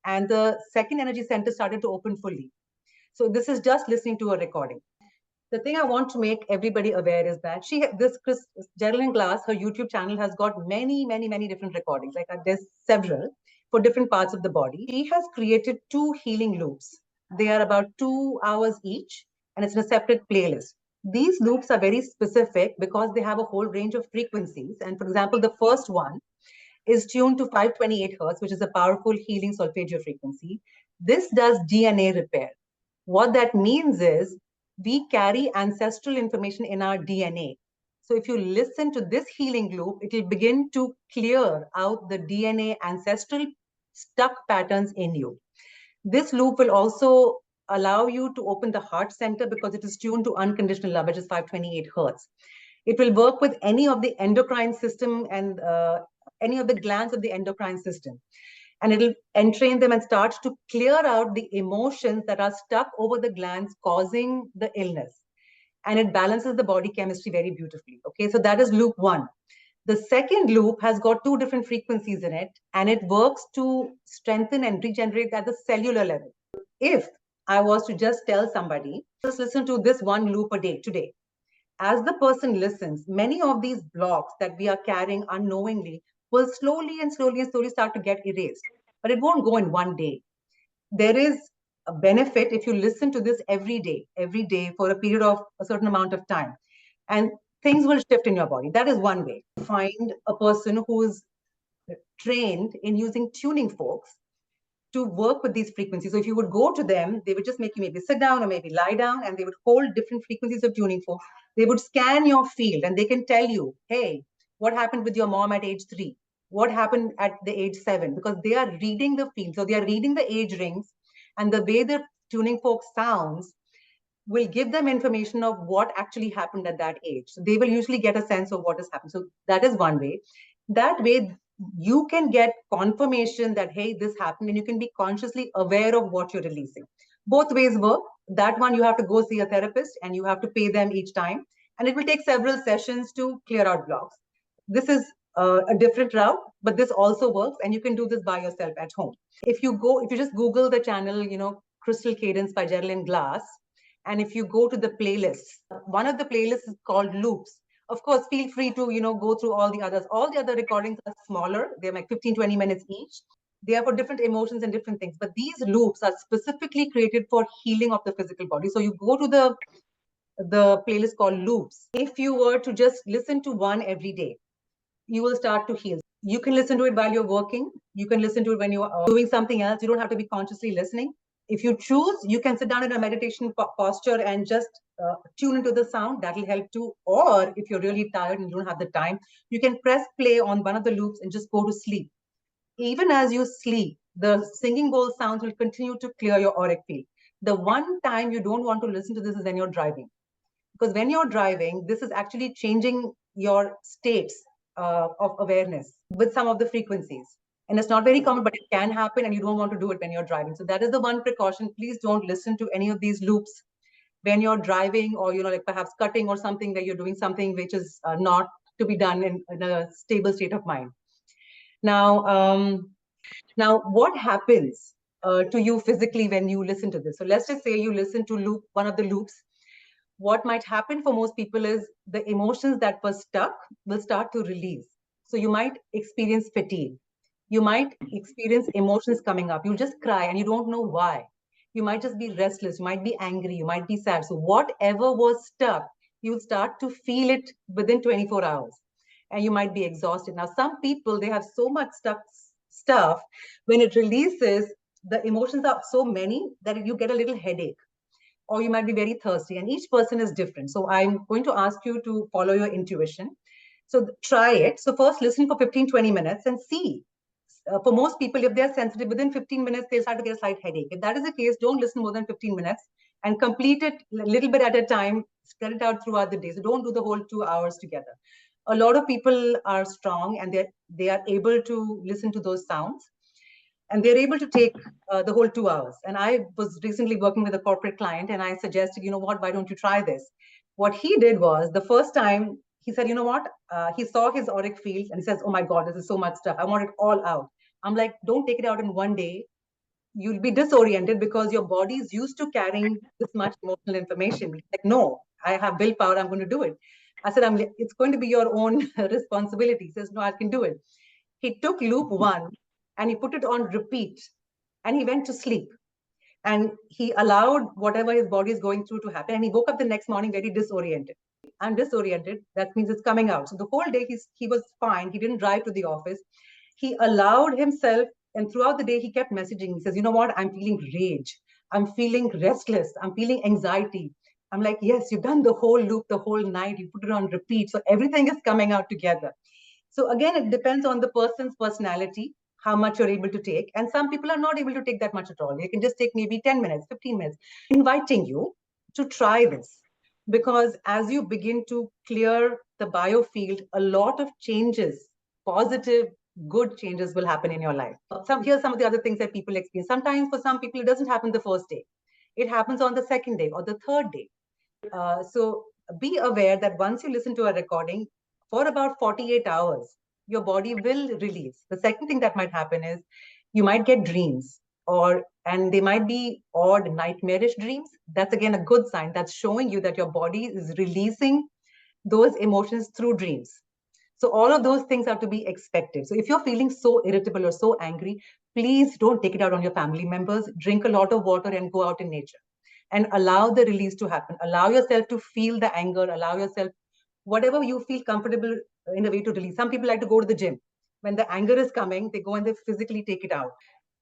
and the second energy center started to open fully. So this is just listening to a recording. The thing I want to make everybody aware is that Geraldine Glass, her YouTube channel has got many, many, many different recordings. Like there's several for different parts of the body. She has created 2 healing loops. They are about 2 hours each, and it's in a separate playlist. These loops are very specific because they have a whole range of frequencies. And for example, the first one is tuned to 528 hertz, which is a powerful healing solfeggio frequency. This does DNA repair. What that means is we carry ancestral information in our DNA. So if you listen to this healing loop, it will begin to clear out the DNA ancestral stuck patterns in you. This loop will also allow you to open the heart center because it is tuned to unconditional love, which is 528 hertz. It will work with any of the endocrine system and any of the glands of the endocrine system. And it'll entrain them and start to clear out the emotions that are stuck over the glands causing the illness. And it balances the body chemistry very beautifully. Okay, so that is loop one. The second loop has got two different frequencies in it, and it works to strengthen and regenerate at the cellular level. If I was to just tell somebody, just listen to this one loop a day today, as the person listens, many of these blocks that we are carrying unknowingly will slowly and slowly and slowly start to get erased. But it won't go in one day. There is a benefit if you listen to this every day for a period of a certain amount of time. And things will shift in your body. That is one way. Find a person who is trained in using tuning forks to work with these frequencies. So if you would go to them, they would just make you maybe sit down or maybe lie down, and they would hold different frequencies of tuning forks. They would scan your field and they can tell you, hey, what happened with your mom at age 3? What happened at the age 7? Because they are reading the field. So they are reading the age rings, and the way the tuning fork sounds will give them information of what actually happened at that age. So they will usually get a sense of what has happened. So that is one way. That way, you can get confirmation that, hey, this happened, and you can be consciously aware of what you're releasing. Both ways work. That one, you have to go see a therapist and you have to pay them each time. And it will take several sessions to clear out blocks. This is a different route, but this also works, and you can do this by yourself at home. If you just Google the channel, Crystal Cadence by Geraldine Glass, and if you go to the playlists, one of the playlists is called Loops. Of course, feel free to, go through all the others. All the other recordings are smaller. They're like 15, 20 minutes each. They are for different emotions and different things. But these loops are specifically created for healing of the physical body. So you go to the playlist called Loops. If you were to just listen to one every day, you will start to heal. You can listen to it while you're working. You can listen to it when you're doing something else. You don't have to be consciously listening. If you choose, you can sit down in a meditation posture and just tune into the sound. That will help too. Or if you're really tired and you don't have the time, you can press play on one of the loops and just go to sleep. Even as you sleep, the singing bowl sounds will continue to clear your auric field. The one time you don't want to listen to this is when you're driving. Because when you're driving, this is actually changing your states of awareness with some of the frequencies. And it's not very common, but it can happen, and you don't want to do it when you're driving. So that is the one precaution. Please don't listen to any of these loops when you're driving, or, like perhaps cutting or something, where you're doing something which is not to be done in a stable state of mind. Now, what happens to you physically when you listen to this? So let's just say you listen to one of the loops. What might happen for most people is the emotions that were stuck will start to release. So you might experience fatigue. You might experience emotions coming up. You'll just cry and you don't know why. You might just be restless. You might be angry. You might be sad. So whatever was stuck, you'll start to feel it within 24 hours. And you might be exhausted. Now, some people, they have so much stuck stuff. When it releases, the emotions are so many that you get a little headache, or you might be very thirsty, and each person is different. So I'm going to ask you to follow your intuition. So try it. So first listen for 15, 20 minutes and see. For most people, if they're sensitive, within 15 minutes, they'll start to get a slight headache. If that is the case, don't listen more than 15 minutes and complete it a little bit at a time, spread it out throughout the day. So don't do the whole 2 hours together. A lot of people are strong and they are able to listen to those sounds. And they're able to take the whole 2 hours. And I was recently working with a corporate client, and I suggested, why don't you try this? What he did was, the first time he said, he saw his auric field and he says, oh my God, this is so much stuff. I want it all out. I'm like, don't take it out in one day. You'll be disoriented because your body is used to carrying this much emotional information. Like, no, I have willpower. I'm going to do it. I said, it's going to be your own responsibility. He says, no, I can do it. He took loop 1 and he put it on repeat, and he went to sleep. And he allowed whatever his body is going through to happen. And he woke up the next morning very disoriented. I'm disoriented. That means it's coming out. So the whole day he was fine. He didn't drive to the office. He allowed himself, and throughout the day he kept messaging. He says, you know what? I'm feeling rage. I'm feeling restless. I'm feeling anxiety. I'm like, yes, you've done the whole loop the whole night. You put it on repeat. So everything is coming out together. So again, it depends on the person's personality, how much you're able to take. And some people are not able to take that much at all. You can just take maybe 10 minutes, 15 minutes. Inviting you to try this, because as you begin to clear the biofield, a lot of changes, positive, good changes will happen in your life. Here's some of the other things that people experience. Sometimes for some people, it doesn't happen the first day. It happens on the second day or the third day. So be aware that once you listen to a recording, for about 48 hours, your body will release. The second thing that might happen is you might get dreams, and they might be odd, nightmarish dreams. That's again a good sign. That's showing you that your body is releasing those emotions through dreams. So all of those things are to be expected. So if you're feeling so irritable or so angry, please don't take it out on your family members. Drink a lot of water and go out in nature and allow the release to happen. Allow yourself to feel the anger. Allow yourself, whatever you feel comfortable in a way to release. Some people like to go to the gym. When the anger is coming, they go and they physically take it out.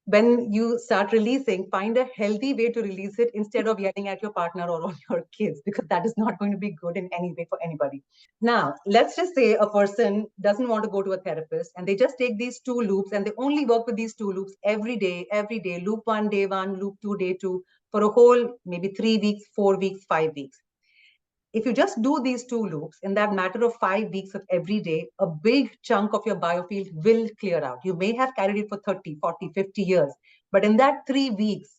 When you start releasing, find a healthy way to release it instead of yelling at your partner or on your kids, because that is not going to be good in any way for anybody. Now, let's just say a person doesn't want to go to a therapist and they just take these 2 loops and they only work with these 2 loops every day, loop 1, day 1, loop 2, day 2, for a whole maybe 3 weeks, 4 weeks, 5 weeks. If you just do these 2 loops in that matter of 5 weeks of every day, a big chunk of your biofield will clear out. You may have carried it for 30, 40, 50 years, but in that 3 weeks,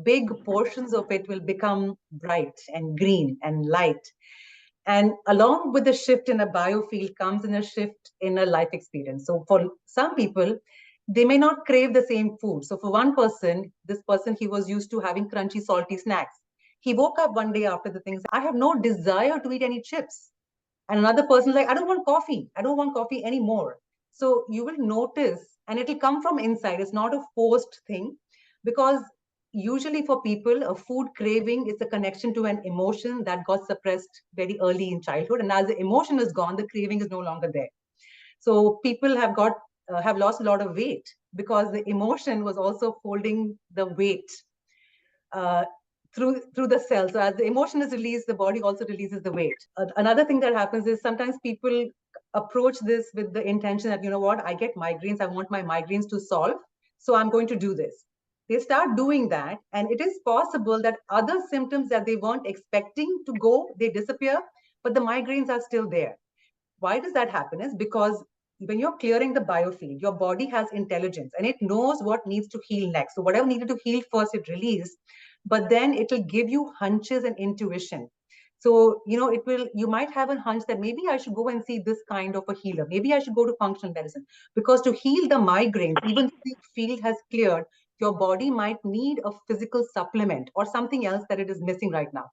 big portions of it will become bright and green and light. And along with the shift in a biofield comes in a shift in a life experience. So for some people, they may not crave the same food. So for one person, this person, he was used to having crunchy, salty snacks. He woke up one day after the things, I have no desire to eat any chips. And another person is like, I don't want coffee. I don't want coffee anymore. So you will notice, and it'll come from inside. It's not a forced thing, because usually for people, a food craving is a connection to an emotion that got suppressed very early in childhood. And as the emotion is gone, the craving is no longer there. So people have lost a lot of weight because the emotion was also holding the weight through the cells. So as the emotion is released, the body also releases the weight. Another thing that happens is sometimes people approach this with the intention that, you know what, I get migraines, I want my migraines to solve, so I'm going to do this. They start doing that, and it is possible that other symptoms that they weren't expecting to go, they disappear, but the migraines are still there. Why does that happen? Is because when you're clearing the biofield, your body has intelligence and it knows what needs to heal next. So whatever needed to heal first, it released, but then it will give you hunches and intuition. So, you might have a hunch that maybe I should go and see this kind of a healer. Maybe I should go to functional medicine, because to heal the migraines, even if the field has cleared, your body might need a physical supplement or something else that it is missing right now.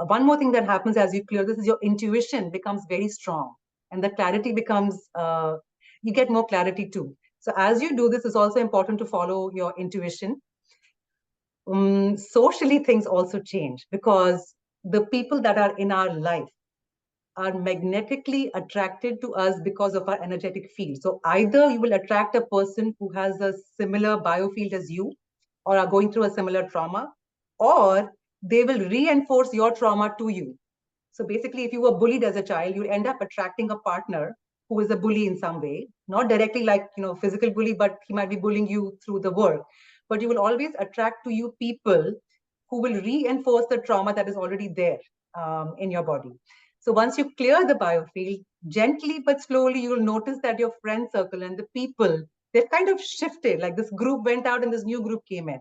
One more thing that happens as you clear this is your intuition becomes very strong, and the clarity becomes, you get more clarity too. So as you do this, it's also important to follow your intuition. Socially, things also change, because the people that are in our life are magnetically attracted to us because of our energetic field. So either you will attract a person who has a similar biofield as you, or are going through a similar trauma, or they will reinforce your trauma to you. So basically, if you were bullied as a child, you end up attracting a partner who is a bully in some way, not directly like, physical bully, but he might be bullying you through the work. But you will always attract to you people who will reinforce the trauma that is already there in your body. So once you clear the biofield, gently but slowly, you will notice that your friend circle and the people, they've kind of shifted. Like this group went out and this new group came in.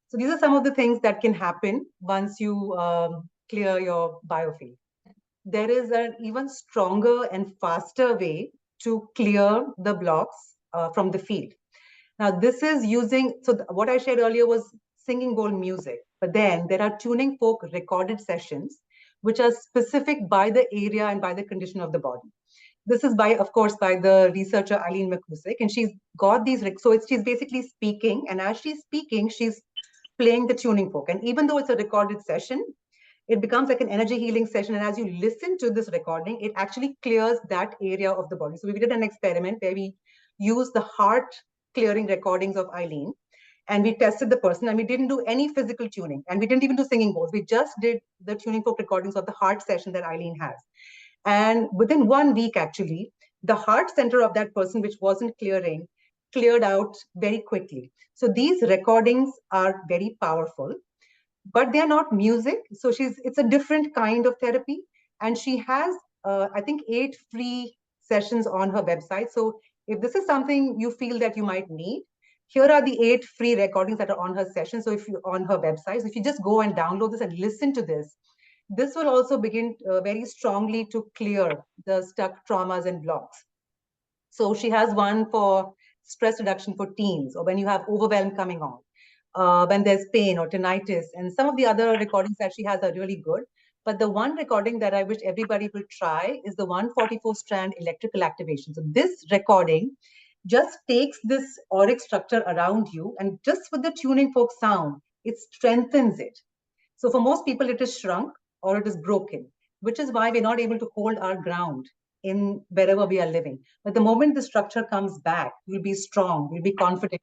So these are some of the things that can happen once you clear your biofield. There is an even stronger and faster way to clear the blocks from the field. Now, this is using, what I shared earlier was singing bowl music, but then there are tuning fork recorded sessions, which are specific by the area and by the condition of the body. This is of course, by the researcher Eileen McCusick, and she's got these, so she's basically speaking, and as she's speaking, she's playing the tuning fork. And even though it's a recorded session, it becomes like an energy healing session. And as you listen to this recording, it actually clears that area of the body. So we did an experiment where we used the heart clearing recordings of Eileen, and we tested the person, and we didn't do any physical tuning, and we didn't even do singing bowls. We just did the tuning fork recordings of the heart session that Eileen has. And within 1 week, actually, the heart center of that person, which wasn't clearing, cleared out very quickly. So these recordings are very powerful, but they're not music. So it's a different kind of therapy. And she has, I think, 8 free sessions on her website. So if this is something you feel that you might need, here are the 8 free recordings that are on her session. So if you on her website, so if you just go and download this and listen to this, this will also begin very strongly to clear the stuck traumas and blocks. So she has one for stress reduction for teens, or when you have overwhelm coming on, when there's pain or tinnitus, and some of the other recordings that she has are really good. But the one recording that I wish everybody will try is the 144 strand electrical activation. So this recording just takes this auric structure around you, and just with the tuning fork sound, it strengthens it. So for most people, it is shrunk or it is broken, which is why we're not able to hold our ground in wherever we are living. But the moment the structure comes back, you'll be strong, you'll be confident,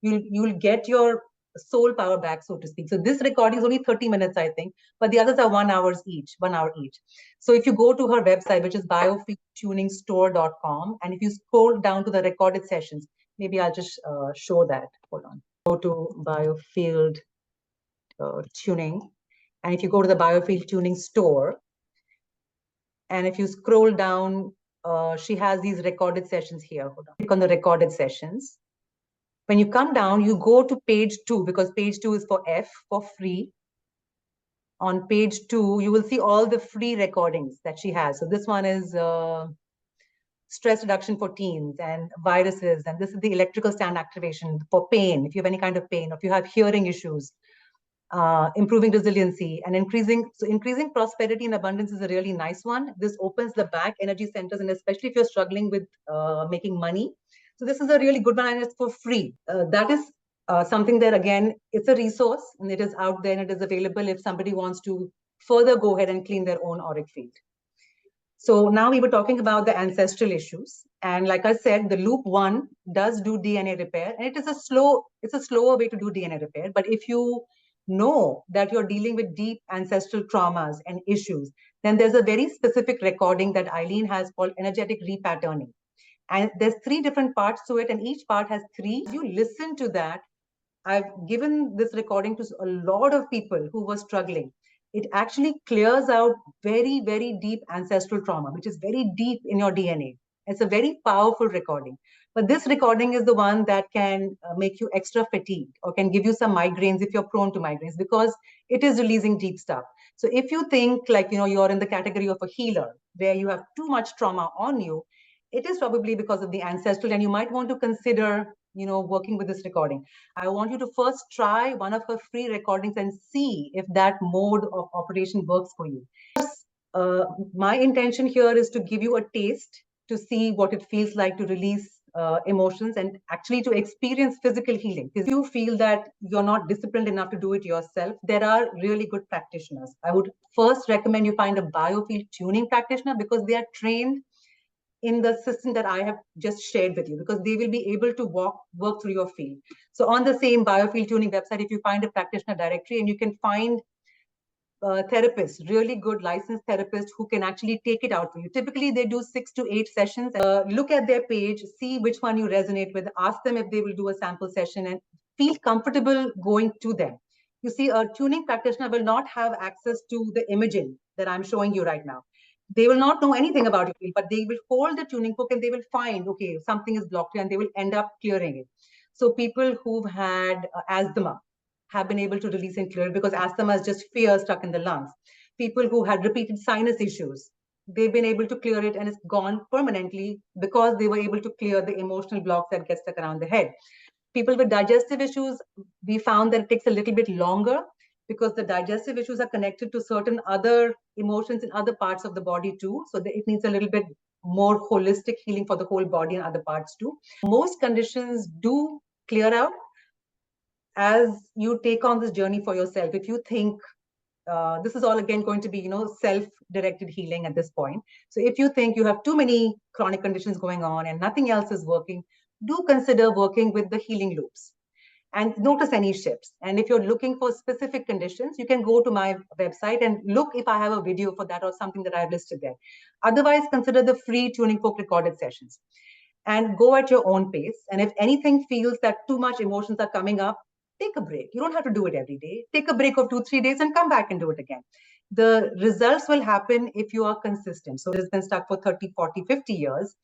you'll get your soul power back, so to speak. So this recording is only 30 minutes, I think, but the others are 1 hour each, 1 hour each. So if you go to her website, which is biofieldtuningstore.com, and if you scroll down to the recorded sessions, maybe I'll just show that. Hold on. Go to Biofield tuning. And if you go to the Biofield Tuning Store, and if you scroll down, she has these recorded sessions here. Hold on. Click on the recorded sessions. When you come down, you go to page 2, because page 2 is for F, for free. On page 2, you will see all the free recordings that she has. So this one is stress reduction for teens and viruses. And this is the electrical stand activation for pain, if you have any kind of pain, or if you have hearing issues. Improving resiliency and increasing prosperity and abundance is a really nice one. This opens the back energy centers, and especially if you're struggling with making money. So this is a really good one, and it's for free. That is something that, again, it's a resource, and it is out there, and it is available if somebody wants to further go ahead and clean their own auric field. So now we were talking about the ancestral issues. And like I said, the loop 1 does do DNA repair, and it's a slower way to do DNA repair. But if you know that you're dealing with deep ancestral traumas and issues, then there's a very specific recording that Eileen has called energetic repatterning. And there's 3 different parts to it, and each part has 3. You listen to that. I've given this recording to a lot of people who were struggling. It actually clears out very, very deep ancestral trauma, which is very deep in your DNA. It's a very powerful recording. But this recording is the one that can make you extra fatigued, or can give you some migraines if you're prone to migraines, because it is releasing deep stuff. So if you think like, you're in the category of a healer where you have too much trauma on you, it is probably because of the ancestral, and you might want to consider, working with this recording. I want you to first try one of her free recordings and see if that mode of operation works for you. My intention here is to give you a taste to see what it feels like to release emotions and actually to experience physical healing. If you feel that you're not disciplined enough to do it yourself, there are really good practitioners. I would first recommend you find a Biofield tuning practitioner, because they are trained in the system that I have just shared with you, because they will be able to work through your field. So on the same Biofield tuning website, if you find a practitioner directory, and you can find therapists, really good licensed therapists who can actually take it out for you. Typically, they do 6 to 8 sessions. Look at their page, see which one you resonate with, ask them if they will do a sample session, and feel comfortable going to them. You see, a tuning practitioner will not have access to the imaging that I'm showing you right now. They will not know anything about your field, but they will hold the tuning fork and they will find, okay, something is blocked here, and they will end up clearing it. So people who've had asthma have been able to release and clear it, because asthma is just fear stuck in the lungs. People who had repeated sinus issues, they've been able to clear it, and it's gone permanently because they were able to clear the emotional blocks that get stuck around the head. People with digestive issues, we found that it takes a little bit longer, because the digestive issues are connected to certain other emotions in other parts of the body too. So it needs a little bit more holistic healing for the whole body and other parts too. Most conditions do clear out. as you take on this journey for yourself, if you think this is all again going to be, self-directed healing at this point. So if you think you have too many chronic conditions going on and nothing else is working, do consider working with the healing loops and notice any shifts. And if you're looking for specific conditions, you can go to my website and look if I have a video for that or something that I've listed there. Otherwise, consider the free tuning fork recorded sessions and go at your own pace. And if anything feels that too much emotions are coming up, take a break. You don't have to do it every day. Take a break of 2-3 days and come back and do it again. The results will happen if you are consistent. So it's been stuck for 30, 40, 50 years.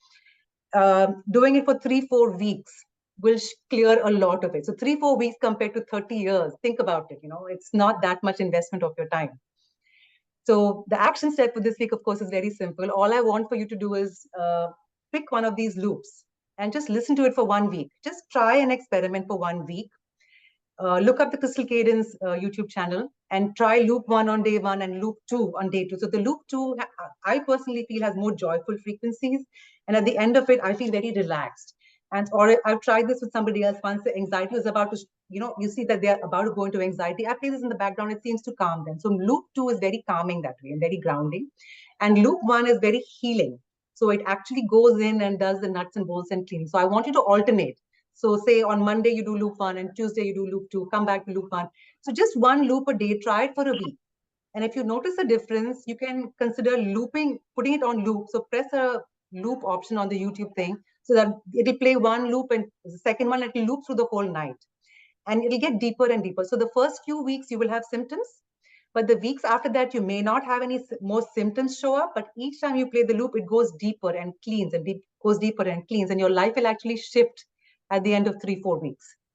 Doing it for 3-4 weeks will clear a lot of it. So 3-4 weeks compared to 30 years, think about it. It's not that much investment of your time. So the action step for this week, of course, is very simple. All I want for you to do is pick one of these loops and just listen to it for 1 week. Just try and experiment for 1 week. Look up the Crystal Cadence YouTube channel and try loop 1 on day 1 and loop 2 on day 2. So the loop 2, I personally feel has more joyful frequencies. And at the end of it, I feel very relaxed. Or I've tried this with somebody else once. The anxiety was about to, you see that they're about to go into anxiety. I play this in the background. It seems to calm them. So loop 2 is very calming that way and very grounding. And loop 1 is very healing. So it actually goes in and does the nuts and bolts and cleaning. So I want you to alternate. So say on Monday you do loop 1 and Tuesday you do loop 2, come back to loop 1. So just 1 loop a day, try it for a week. And if you notice a difference, you can consider putting it on loop. So press a loop option on the YouTube thing so that it'll play 1 loop and the second one, it'll loop through the whole night. And it'll get deeper and deeper. So the first few weeks you will have symptoms, but the weeks after that, you may not have any more symptoms show up, but each time you play the loop, it goes deeper and cleans and goes deeper and cleans, and your life will actually shift at the end of 3-4 weeks.